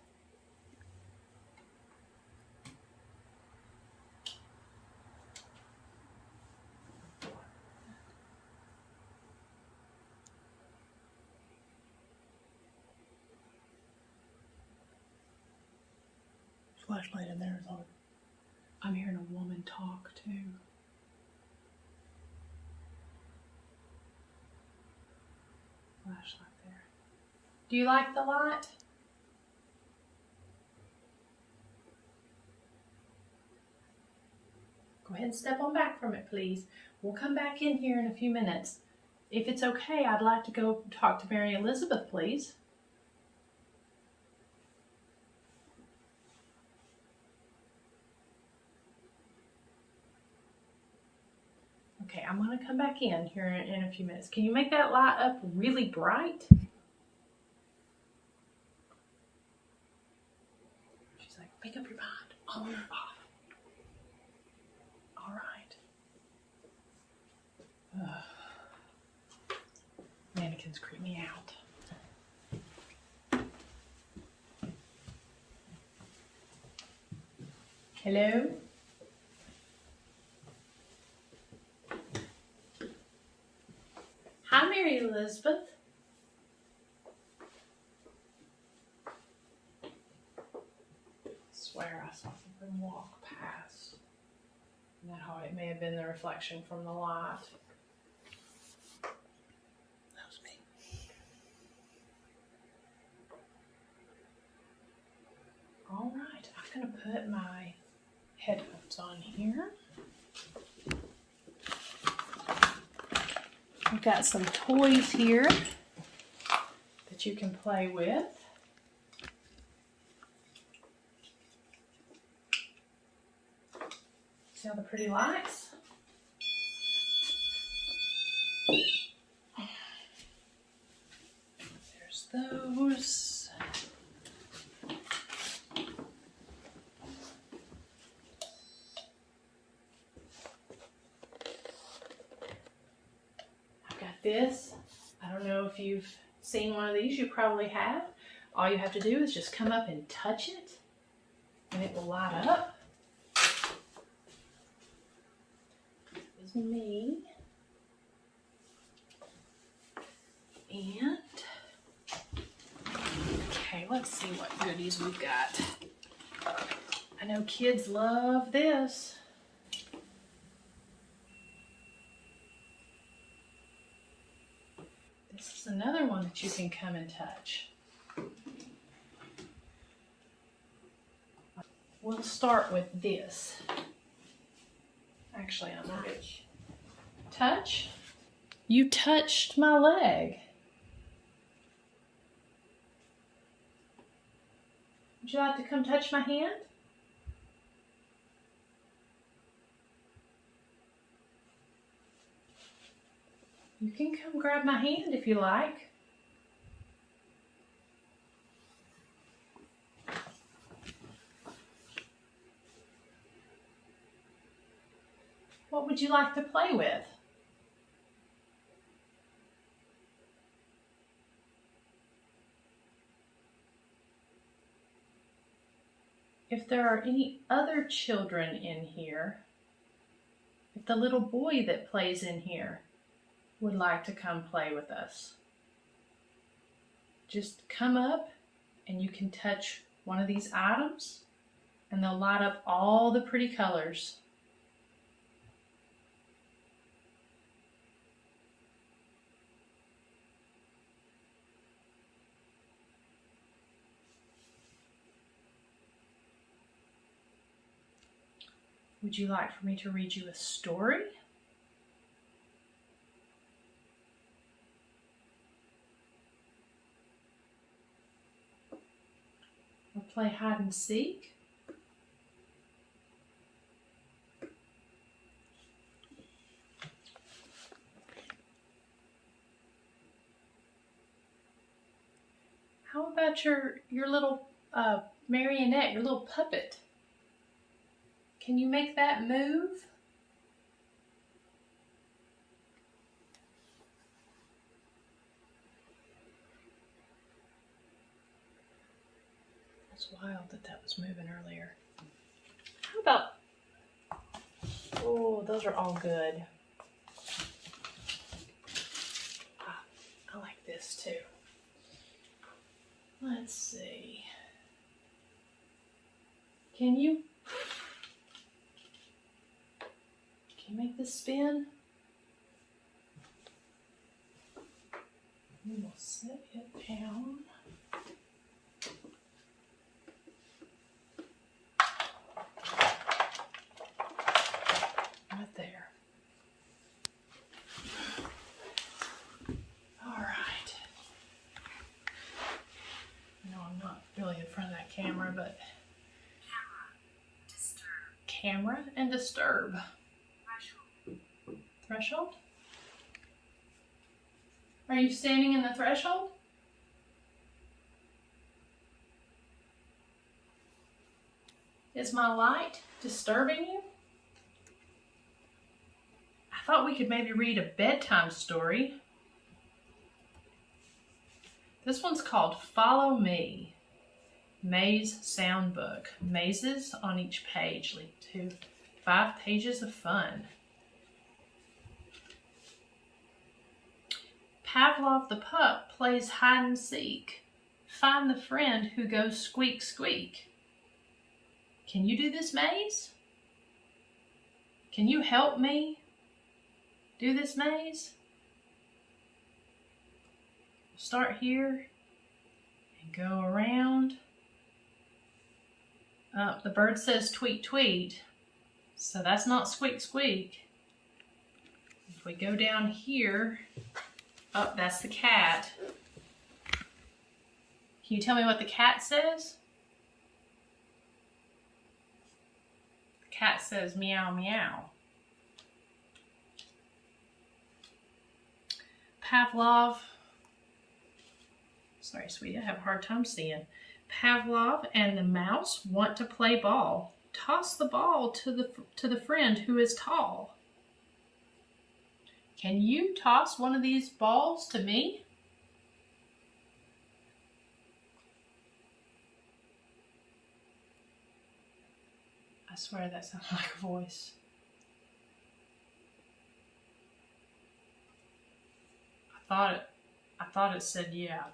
flashlight in there is on. I'm hearing a woman talk too. Flashlight there. Do you like the light? Go ahead and step on back from it, please. We'll come back in here in a few minutes. If it's okay, I'd like to go talk to Mary Elizabeth, please. Okay, I'm going to come back in here in a few minutes. Can you make that light up really bright? She's like, make up your mind. On or off. All right. Mannequins creep me out. Hello? Hi, Mary Elizabeth. I swear I saw something walk past. No, it may have been the reflection from the light. That was me. All right, I'm going to put my headphones on here. I've got some toys here that you can play with. See all the pretty lights? There's those. I've got this. I don't know if you've seen one of these. You probably have. All you have to do is just come up and touch it, and it will light up. Me and okay, let's see what goodies we've got. I know kids love this. This is another one that you can come and touch. We'll start with this. Actually, I'm not. Touch? You touched my leg. Would you like to come touch my hand? You can come grab my hand if you like. What would you like to play with? If there are any other children in here, if the little boy that plays in here would like to come play with us, just come up and you can touch one of these items and they'll light up all the pretty colors. Would you like for me to read you a story? Or play hide and seek? How about your little marionette, your little puppet? Can you make that move? It's wild that that was moving earlier. How about, oh, those are all good. I like this too. Let's see. Can you make this spin? We will set it down. Right there. All right. No, I'm not really in front of that camera, but camera and disturb. Threshold? Are you standing in the threshold? Is my light disturbing you? I thought we could maybe read a bedtime story. This one's called Follow Me, Maze Soundbook. Mazes on each page lead to 5 pages of fun. Pavlov the pup plays hide and seek. Find the friend who goes squeak squeak. Can you do this maze? Can you help me do this maze? Start here and go around. The bird says tweet tweet, so that's not squeak squeak. If we go down here, that's the cat. Can you tell me what the cat says? The cat says meow meow. Pavlov, sorry sweetie, I have a hard time seeing. Pavlov and the mouse want to play ball. Toss the ball to the friend who is tall. Can you toss one of these balls to me? I swear that sounds like a voice. I thought it said yeah.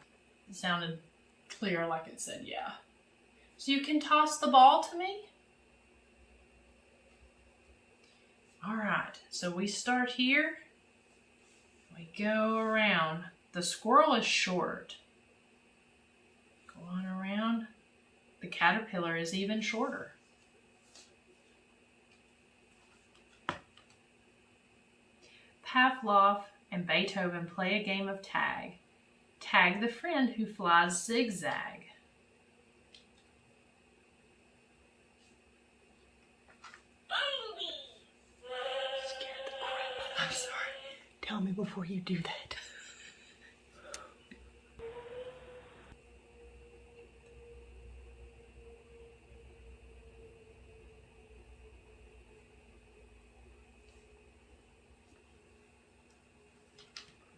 It sounded clear like it said yeah. So you can toss the ball to me? All right, so we start here. We go around. The squirrel is short. Go on around. The caterpillar is even shorter. Pavlov and Beethoven play a game of tag. Tag the friend who flies zigzag. I'm sorry. Tell me before you do that.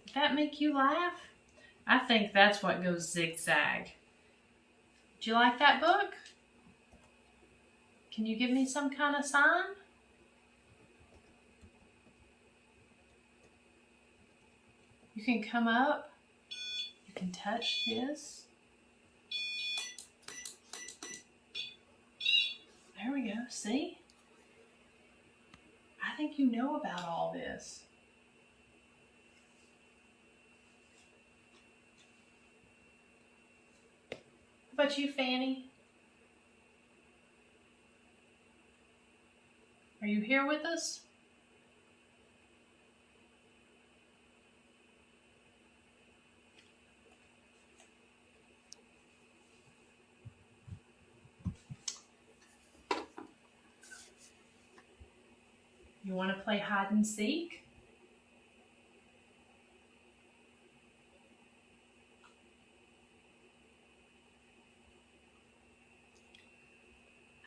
Did that make you laugh? I think that's what goes zigzag. Do you like that book? Can you give me some kind of sign? You can come up. You can touch this. There we go. See? I think you know about all this. How about you, Fanny? Are you here with us? You want to play hide and seek?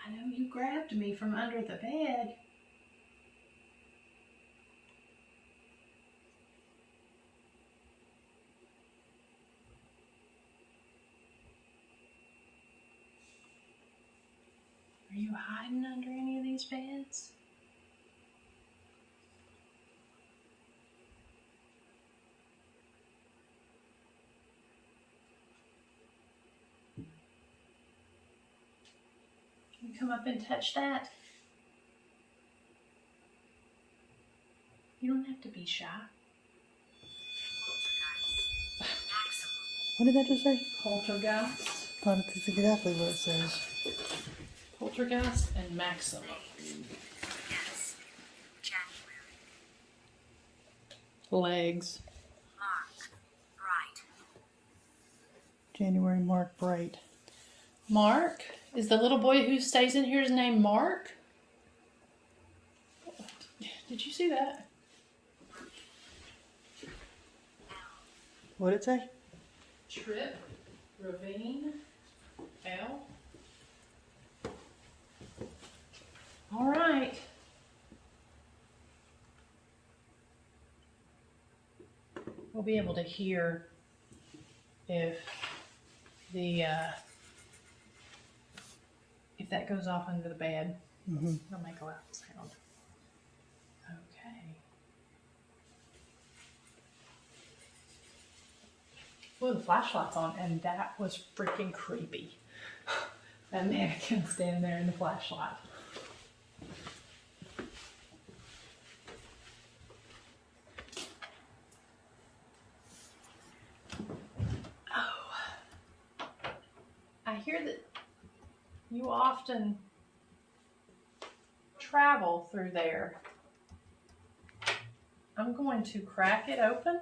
I know you grabbed me from under the bed. Are you hiding under any of these beds? Can you come up and touch that? You don't have to be shy. What did that just say? Poltergeist. That's exactly what it says. Poltergeist and maximum. Yes. January. Legs. Mark. Bright. January, Mark, Bright. Mark? Is the little boy who stays in here's name Mark? Did you see that? What did it say? Trip. Ravine. L. All right. We'll be able to hear if the if that goes off under the bed. Mm-hmm. It'll make a loud sound. Okay. Well, the flashlight's on, and that was freaking creepy. That mannequin standing there in the flashlight. Oh. I hear that you often travel through there. I'm going to crack it open.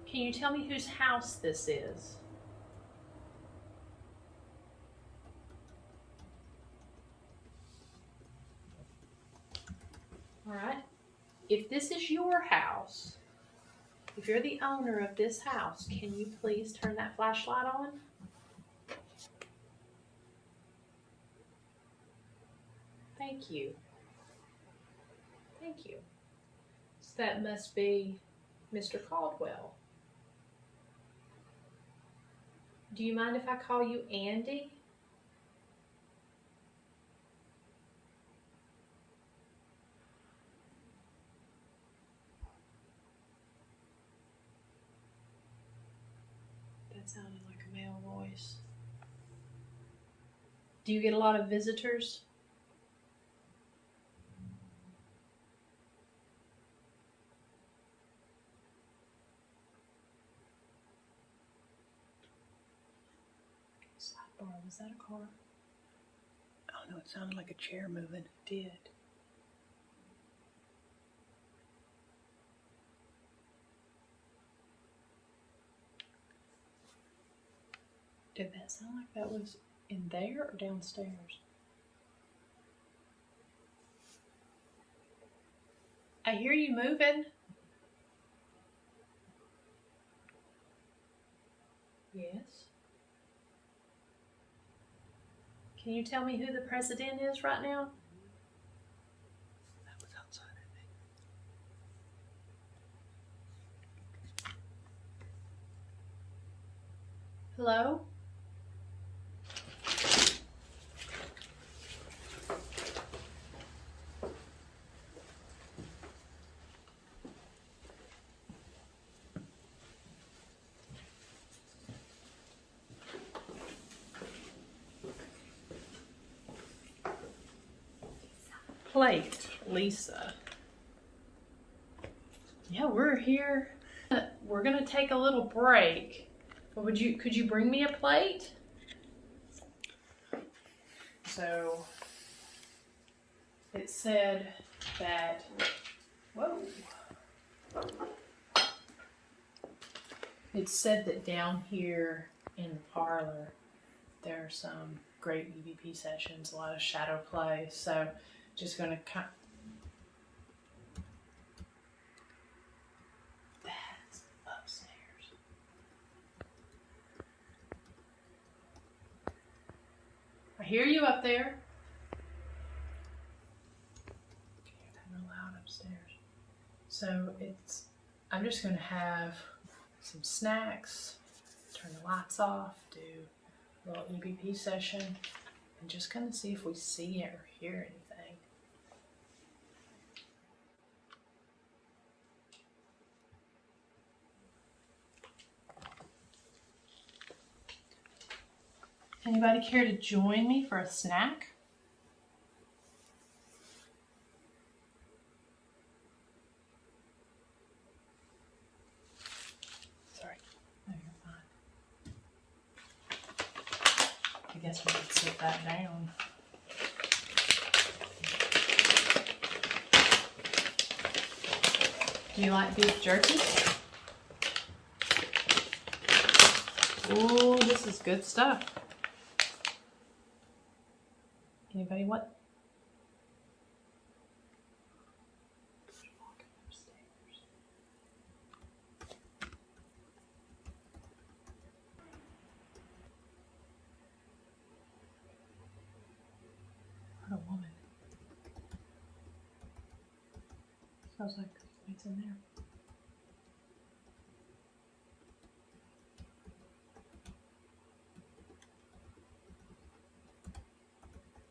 Can you tell me whose house this is? All right. If this is your house, if you're the owner of this house, can you please turn that flashlight on? Thank you. Thank you. So that must be Mr. Caldwell. Do you mind if I call you Andy? That sounded like a male voice. Do you get a lot of visitors? Sidebar, was that a car? Oh no, it sounded like a chair moving. It did. Did that sound like that was in there or downstairs? I hear you moving. Yes. Can you tell me who the president is right now? That was outside, I think. Hello? Plate, Lisa. Yeah, we're here. We're gonna take a little break. But could you bring me a plate? So it said that, whoa. It said that down here in the parlor, there are some great EVP sessions, a lot of shadow play. So just gonna that's upstairs. I hear you up there. Kind of loud upstairs. So I'm just gonna have some snacks, turn the lights off, do a little EVP session, and just kind of see if we see or hear anything. Anybody care to join me for a snack? Sorry. No, you're fine. I guess we could sit that down. Do you like beef jerky? Oh, this is good stuff. Anybody what? What a woman. Sounds like it's in there.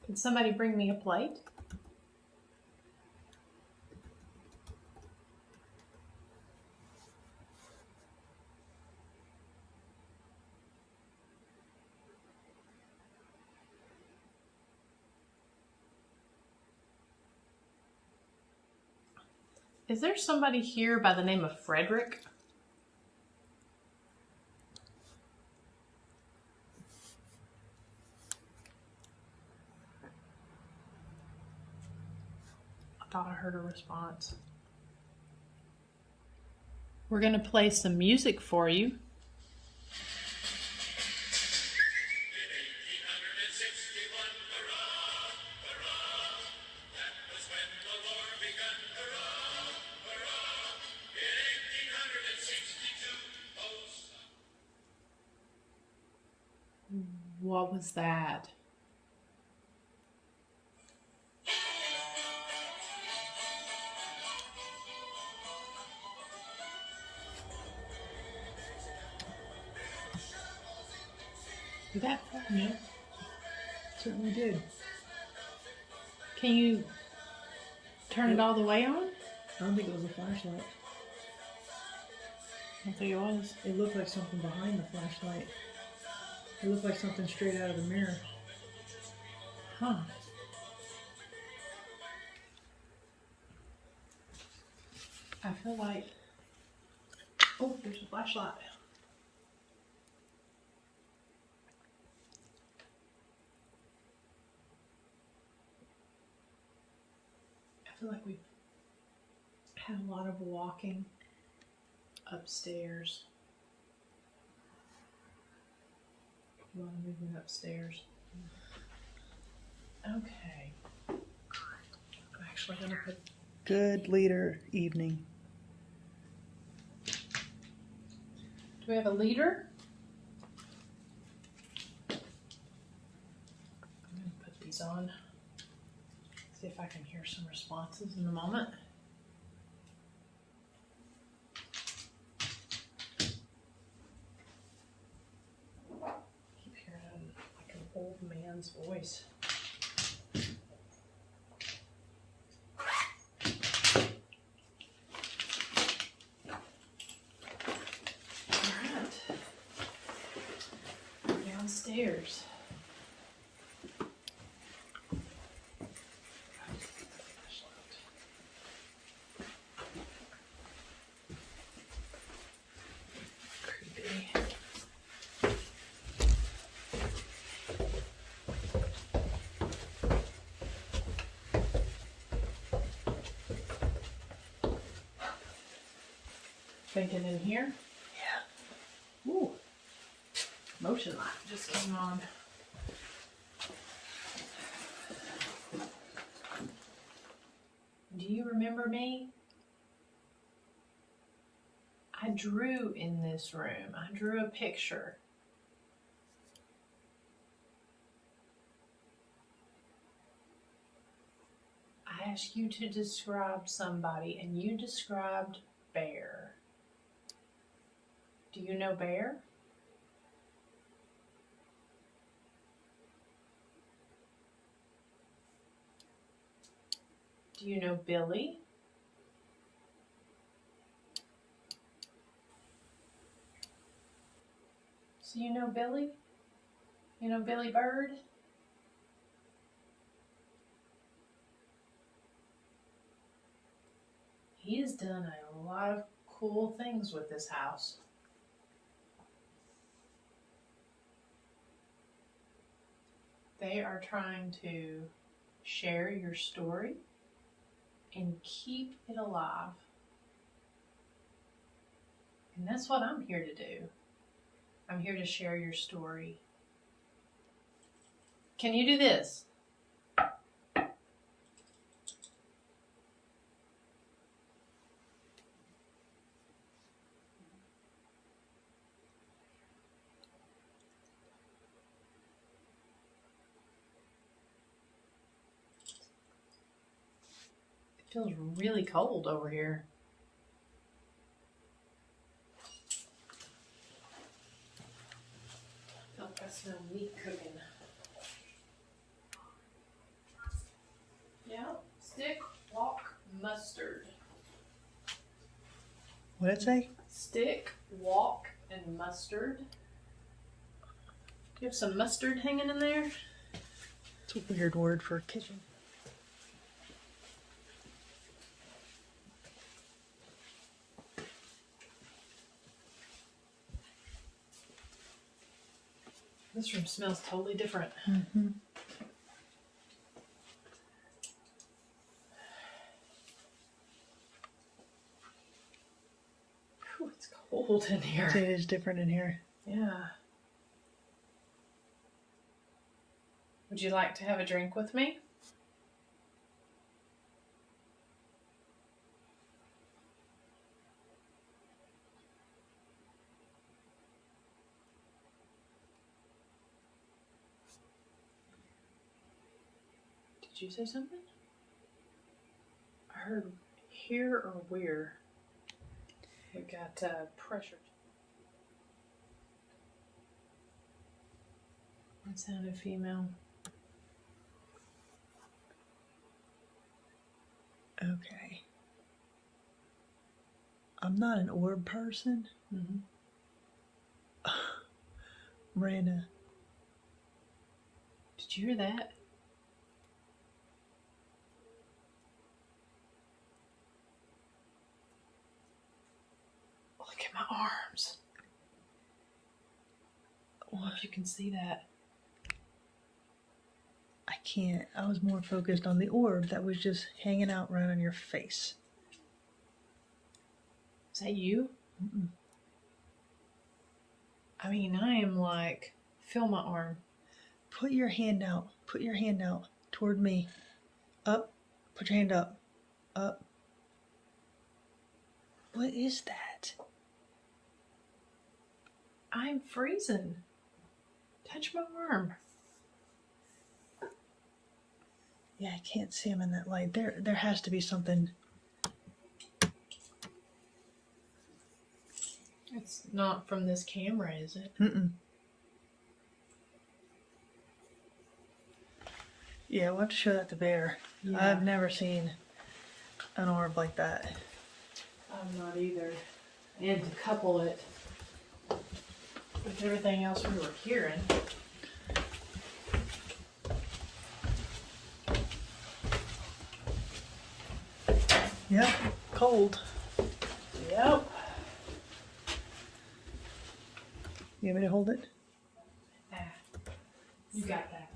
Can somebody bring me a plate? Is there somebody here by the name of Frederick? I thought I heard a response. We're going to play some music for you. What was that? Did that fall? No. Certainly did. Can you turn it all the way on? I don't think it was a flashlight. I don't think it was. It looked like something behind the flashlight. It looked like something straight out of the mirror. Huh. I feel like... Oh, there's a flashlight. I feel like we've had a lot of walking upstairs. A lot of movement upstairs. Okay. I'm actually going to put... Good leader evening. Do we have a leader? I'm going to put these on. See if I can hear some responses in a moment. Keep hearing like an old man's voice. Downstairs. Creepy. Thinking in here? Yeah. Ooh. Motion light just came on. Do you remember me? I drew in this room. I drew a picture. I asked you to describe somebody and you described Bear. Do you know Bear? Do you know Billy? So you know Billy? You know Billy Bird? He has done a lot of cool things with this house. They are trying to share your story and keep it alive. And that's what I'm here to do. I'm here to share your story. Can you do this? It feels really cold over here. I feel like I smell meat cooking. Yeah, stick, walk, mustard. What did it say? Stick, walk, and mustard. Do you have some mustard hanging in there? It's a weird word for a kitchen. This room smells totally different. Mm-hmm. Whew, it's cold in here. It is different in here. Yeah. Would you like to have a drink with me? Did you say something? I heard here or where. We got pressure. That sounded female. Okay. I'm not an orb person. Mm-hmm. Miranda, Did you hear that? Look at my arms. I don't know if you can see that. I can't. I was more focused on the orb that was just hanging out right on your face. Is that you? Mm-mm. I mean, I am like, feel my arm. Put your hand out. Put your hand out toward me. Up. Put your hand up. Up. What is that? I'm freezing. Touch my arm. Yeah, I can't see him in that light. There has to be something. It's not from this camera, is it? Mm-mm. Yeah, we'll have to show that to Bear. Yeah. I've never seen an orb like that. I'm not either. And to couple it with everything else we were hearing. Yep, cold. Yep. You want me to hold it? Ah, you got that.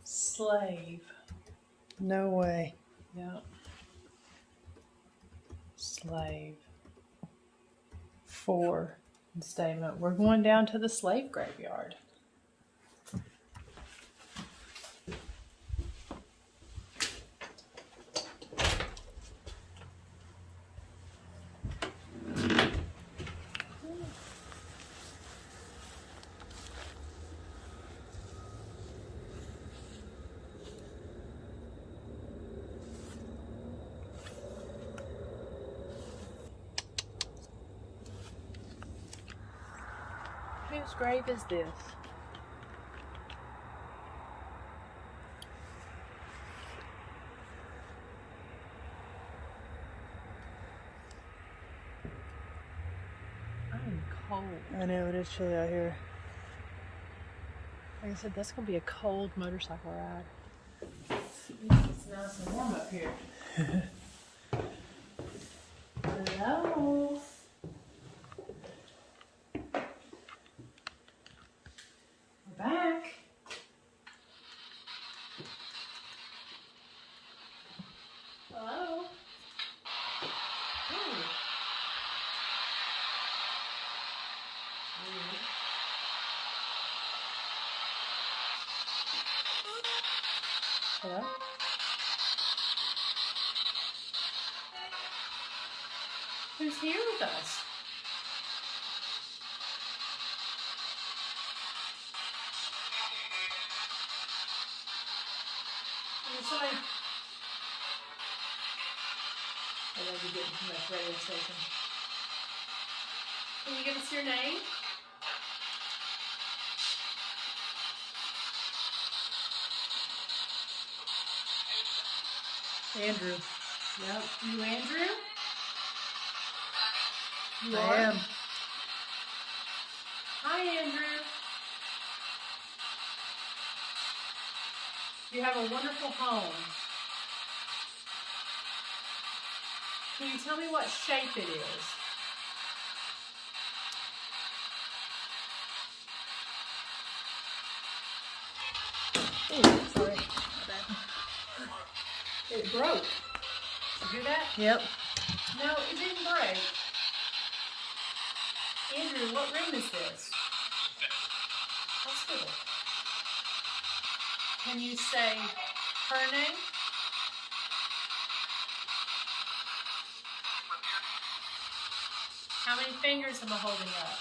Slave. No way. Yep. Slave. 4 statement. We're going down to the slave graveyard. Whose grave is this? I'm cold. I know, it is chilly out here. Like I said, that's gonna be a cold motorcycle ride. It's nice and warm up here. Hello. We're back. Hello. Ooh. Hello? Who's here with us? Is somebody? I know you're getting too much radio station. Can you give us your name? Andrew. Yep. You Andrew? You I are? am. Hi, Andrew. You have a wonderful home. Can you tell me what shape it is? Ooh, sorry. My bad. It broke. Did you hear that? Yep. No, it didn't break. Andrew, what room is this? Hospital. Can you say her name? How many fingers am I holding up?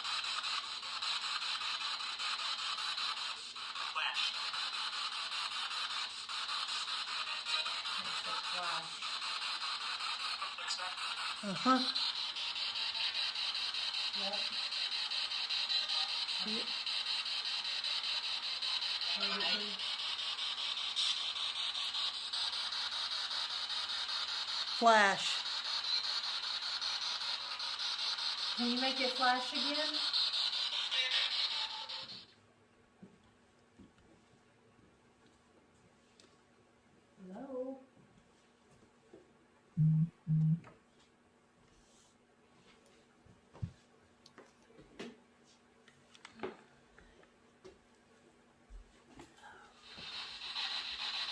That's a flash. Uh-huh. Yep. See it? Flash. Can you make it flash again? Hello?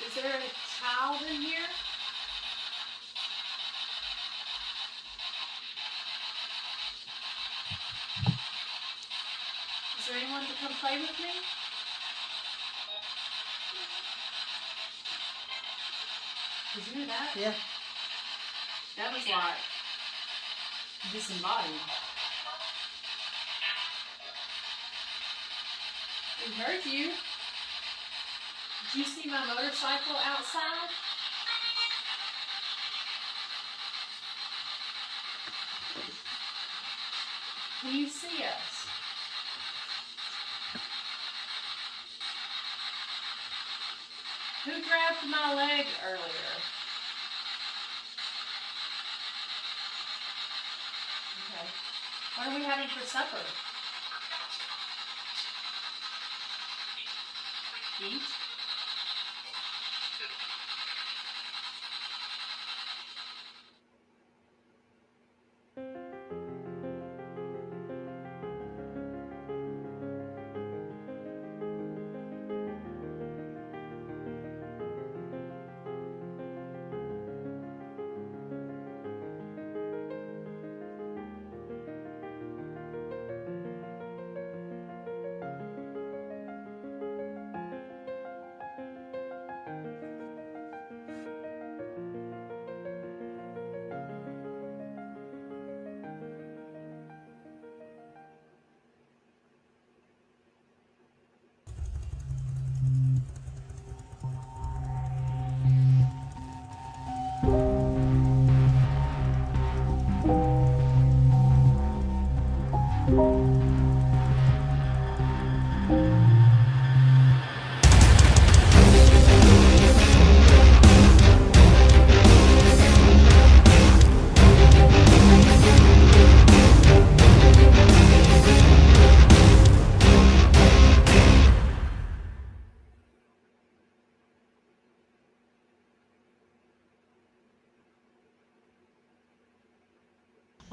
Is there a child in here? Is there anyone to come play with me? Did you hear that? Yeah. That was like disembodied. We heard you. Did you see my motorcycle outside? Can you see us? Who grabbed my leg earlier? Okay. What are we having for supper? Eat?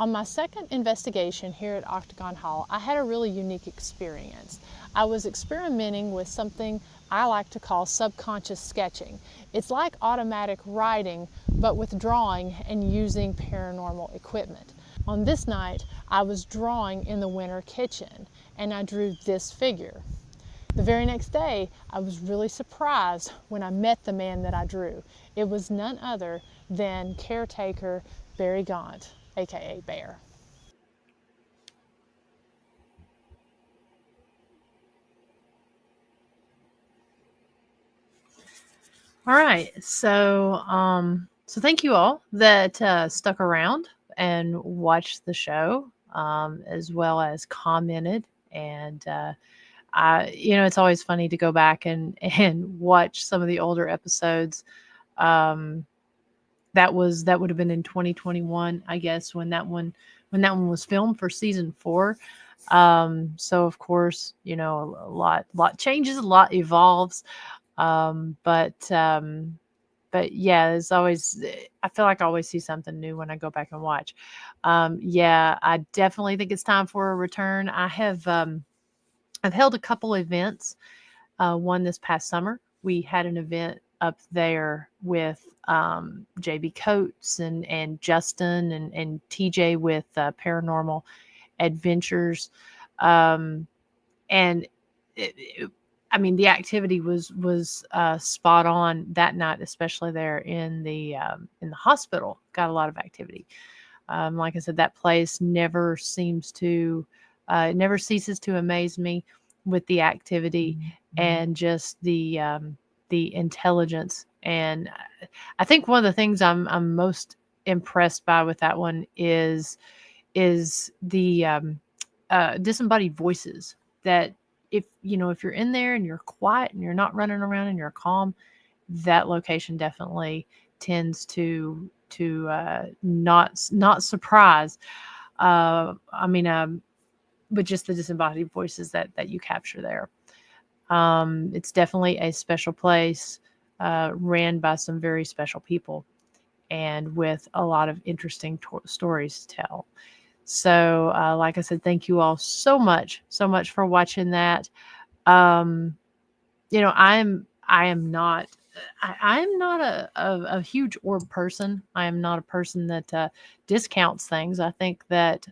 On my second investigation here at Octagon Hall, I had a really unique experience. I was experimenting with something I like to call subconscious sketching. It's like automatic writing, but with drawing and using paranormal equipment. On this night, I was drawing in the winter kitchen, and I drew this figure. The very next day, I was really surprised when I met the man that I drew. It was none other than caretaker Barry Gaunt, aka Bear. All right. So thank you all that stuck around and watched the show, as well as commented. And it's always funny to go back and watch some of the older episodes. That would have been in 2021, I guess, when that one was filmed for season 4. So of course, a lot changes, a lot evolves. But yeah, it's always, I feel like I always see something new when I go back and watch. Yeah, I definitely think it's time for a return. I've held a couple events. One this past summer, we had an event up there with JB Coates and Justin and TJ with Paranormal Adventures. And the activity was spot on that night, especially there in the hospital. Got a lot of activity. Like I said, that place never ceases to amaze me with the activity and just the intelligence. And I think one of the things I'm most impressed by with that one is the disembodied voices that if you're in there and you're quiet and you're not running around and you're calm, that location definitely tends to not surprise. But just the disembodied voices that you capture there. It's definitely a special place, ran by some very special people, and with a lot of interesting stories to tell. So, like I said, thank you all so much for watching that. I am not a huge orb person. I am not a person that discounts things. I think that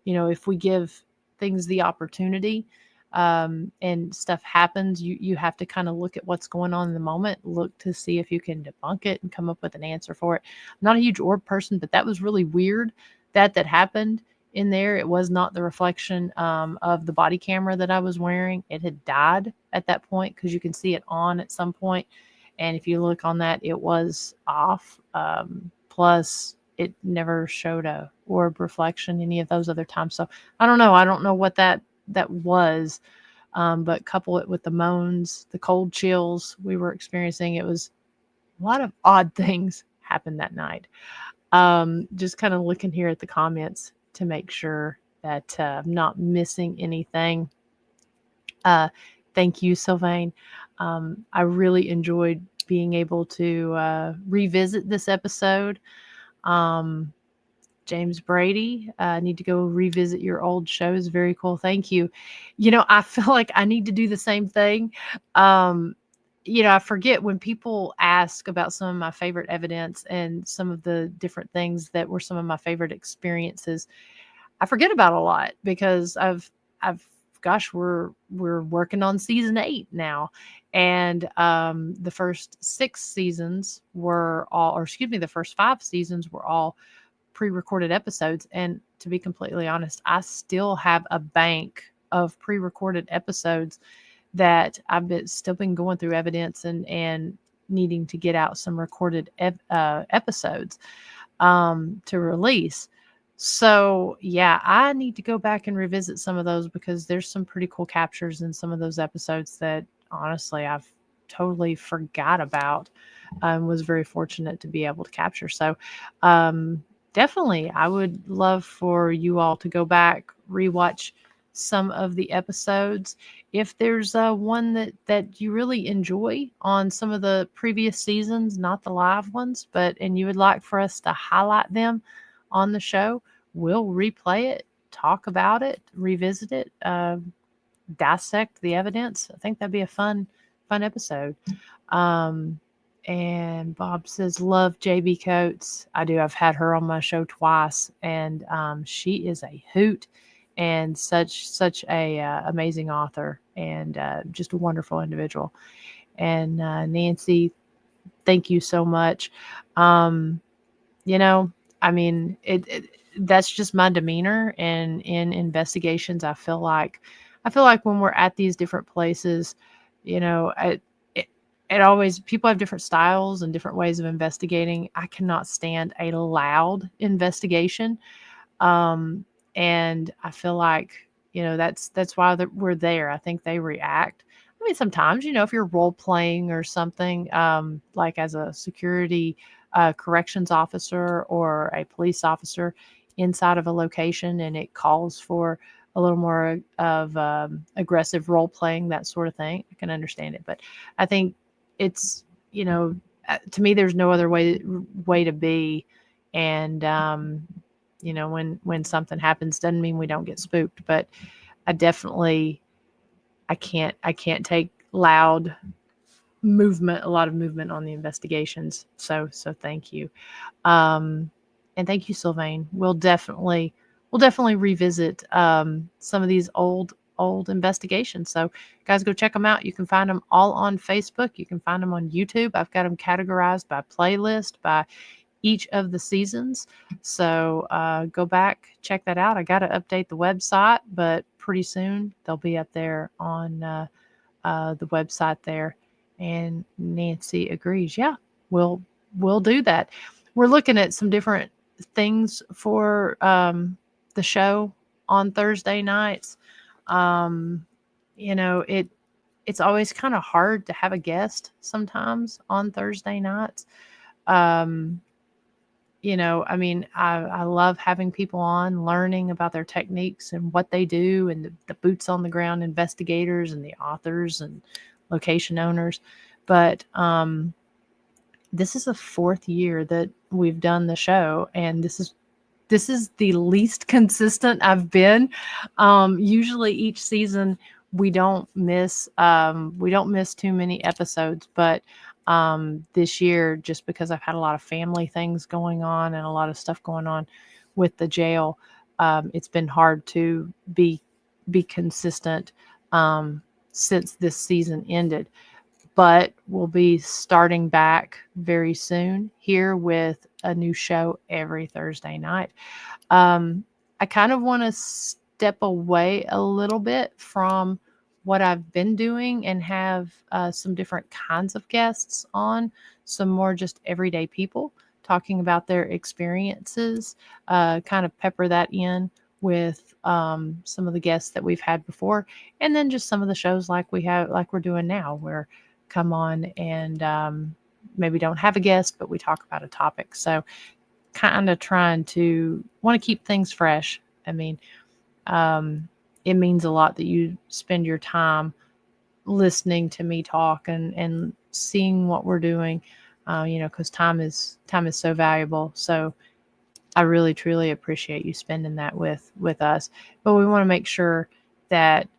if we give things the opportunity, and stuff happens, you have to kind of look at what's going on in the moment, look to see if you can debunk it and come up with an answer for it. I'm not a huge orb person, but that was really weird that happened in there. It was not the reflection of the body camera that I was wearing. It had died at that point because you can see it on at some point. And if you look on that, it was off. Plus, it never showed a orb reflection any of those other times. So I don't know what that was. But couple it with the moans, the cold chills we were experiencing, it was a lot of odd things happened that night. Just kind of looking here at the comments to make sure that I'm not missing anything. Thank you, Sylvain. I really enjoyed being able to revisit this episode. James Brady, I need to go revisit your old shows. Very cool. Thank you. I feel like I need to do the same thing. I forget when people ask about some of my favorite evidence and some of the different things that were some of my favorite experiences. I forget about a lot because we're working on season 8 now. And the first 6 seasons the first 5 seasons were all pre-recorded episodes. And to be completely honest, I still have a bank of pre-recorded episodes that I've still been going through evidence and needing to get out some recorded episodes to release. So yeah, I need to go back and revisit some of those because there's some pretty cool captures in some of those episodes that honestly I've totally forgot about. Was very fortunate to be able to capture. So definitely, I would love for you all to go back, rewatch some of the episodes. If there's one that you really enjoy on some of the previous seasons, not the live ones, and you would like for us to highlight them on the show, we'll replay it, talk about it, revisit it, dissect the evidence. I think that'd be a fun episode. And Bob says, love JB Coates. I do. I've had her on my show twice, and she is a hoot and such a amazing author, and just a wonderful individual. And Nancy, thank you so much. I mean, that's just my demeanor in investigations. I feel like when we're at these different places, it always, people have different styles and different ways of investigating. I cannot stand a loud investigation. And I feel like, that's why we're there. I think they react. I mean, sometimes, if you're role playing or something, like as a security corrections officer or a police officer inside of a location, and it calls for a little more of aggressive role playing, that sort of thing, I can understand it. But I think it's, to me, there's no other way to be. And, when something happens, doesn't mean we don't get spooked, but I definitely, I can't take loud movement, a lot of movement on the investigations. So thank you. And thank you, Sylvain. We'll definitely revisit some of these old investigations. So guys, go check them out. You can find them all on Facebook. You can find them on YouTube. I've got them categorized by playlist, by each of the seasons. So go back, check that out. I got to update the website, but pretty soon they'll be up there on the website there. And Nancy agrees. Yeah, we'll do that. We're looking at some different things for the show on Thursday nights. It's always kind of hard to have a guest sometimes on Thursday nights. I love having people on, learning about their techniques and what they do, and the boots on the ground investigators and the authors and location owners. But this is the 4th year that we've done the show, and this is the least consistent I've been. Usually each season we don't miss too many episodes, but this year, just because I've had a lot of family things going on and a lot of stuff going on with the jail, it's been hard to be consistent since this season ended. But we'll be starting back very soon here with a new show every Thursday night. I kind of want to step away a little bit from what I've been doing and have some different kinds of guests on, some more just everyday people talking about their experiences, kind of pepper that in with some of the guests that we've had before, and then just some of the shows like we're doing now, where come on and maybe don't have a guest, but we talk about a topic. So kind of want to keep things fresh. I mean, it means a lot that you spend your time listening to me talk and seeing what we're doing, because time is so valuable. So I really, truly appreciate you spending that with us. But we want to make sure that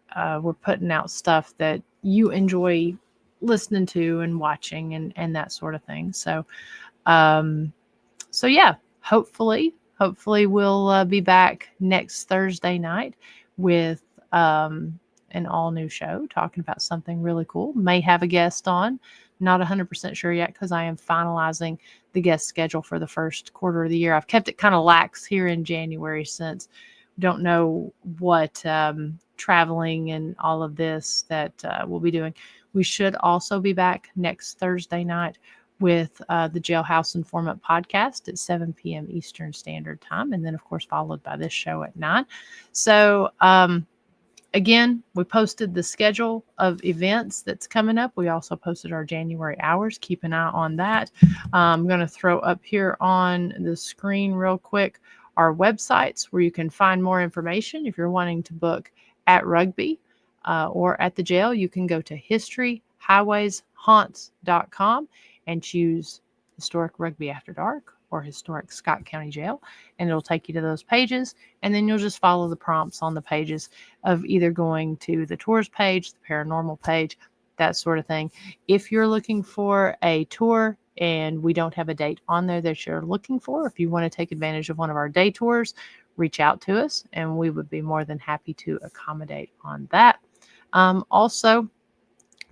we're putting out stuff that you enjoy listening to and watching and that sort of thing. So, yeah, hopefully we'll be back next Thursday night with an all new show talking about something really cool. May have a guest on. Not 100% sure yet, because I am finalizing the guest schedule for the first quarter of the year. I've kept it kind of lax here in January, since we don't know what traveling and all of this that we'll be doing. We should also be back next Thursday night with the Jailhouse Informant podcast at 7 p.m. Eastern Standard Time, and then, of course, followed by this show at 9. So, again, we posted the schedule of events that's coming up. We also posted our January hours. Keep an eye on that. I'm going to throw up here on the screen real quick our websites where you can find more information. If you're wanting to book at Rugby or at the jail, you can go to historyhighwayshaunts.com and choose Historic Rugby After Dark, or Historic Scott County Jail, and it'll take you to those pages. And then you'll just follow the prompts on the pages of either going to the tours page, the paranormal page, that sort of thing. If you're looking for a tour and we don't have a date on there that you're looking for, if you want to take advantage of one of our day tours, reach out to us and we would be more than happy to accommodate on that. Also,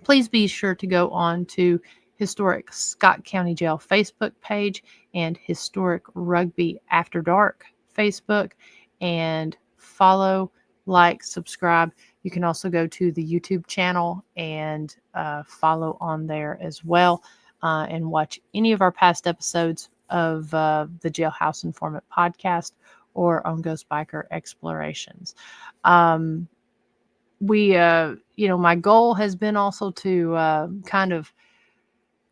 please be sure to go on to Historic Scott County Jail Facebook page and Historic Rugby After Dark Facebook, and follow, like, subscribe. You can also go to the YouTube channel and follow on there as well, and watch any of our past episodes of the Jailhouse Informant podcast or on Ghost Biker Explorations. My goal has been also to kind of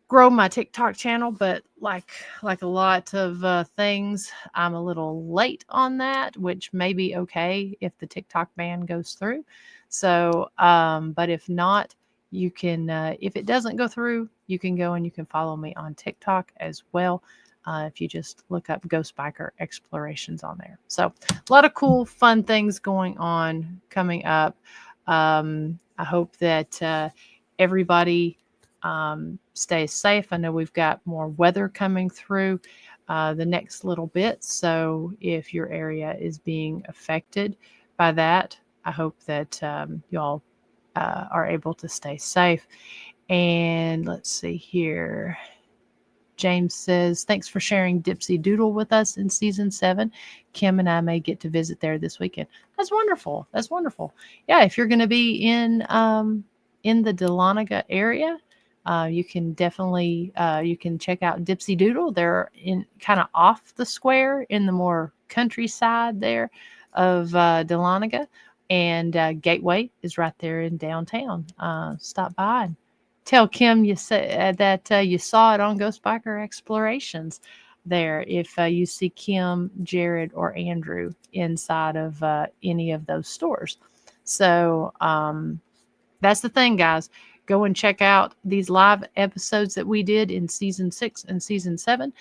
grow my TikTok channel, but like a lot of things, I'm a little late on that, which may be okay if the TikTok ban goes through. So, but if not, you can, if it doesn't go through, you can go and you can follow me on TikTok as well. If you just look up Ghost Biker Explorations on there. So a lot of cool, fun things going on coming up. I hope that everybody stays safe. I know we've got more weather coming through the next little bit. So if your area is being affected by that, I hope that y'all are able to stay safe. And let's see here. James says, thanks for sharing Dipsy Doodle with us in season 7. Kim and I may get to visit there this weekend. That's wonderful. That's wonderful. Yeah, if you're going to be in the Dahlonega area, you can definitely you can check out Dipsy Doodle. They're in kind of off the square in the more countryside there of Dahlonega, and Gateway is right there in downtown. Stop by and tell Kim you said that you saw it on Ghost Biker Explorations there. If you see Kim, Jared, or Andrew inside of any of those stores. So that's the thing, guys. Go and check out these live episodes that we did in season 6 and season 7.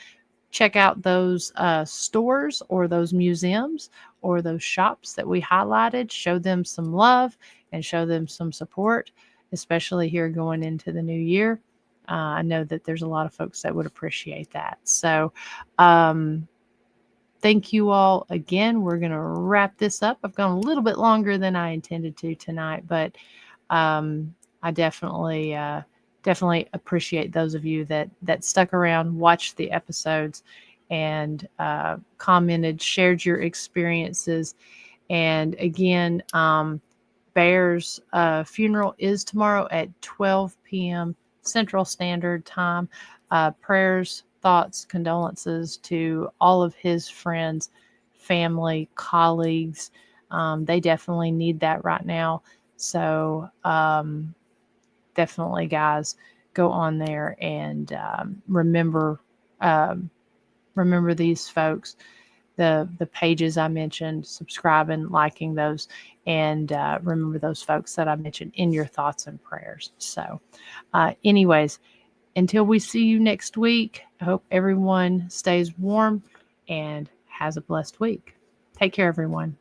Check out those stores or those museums or those shops that we highlighted. Show them some love and show them some support, especially here going into the new year. I know that there's a lot of folks that would appreciate that. So thank you all again. We're going to wrap this up. I've gone a little bit longer than I intended to tonight, but I definitely appreciate those of you that stuck around, watched the episodes, and commented, shared your experiences. And again, Bear's funeral is tomorrow at 12 p.m. Central Standard Time. Prayers, thoughts, condolences to all of his friends, family, colleagues. They definitely need that right now. So definitely, guys, go on there and remember these folks. The pages I mentioned, subscribing, liking those, and remember those folks that I mentioned in your thoughts and prayers. So anyways, until we see you next week, I hope everyone stays warm and has a blessed week. Take care, everyone.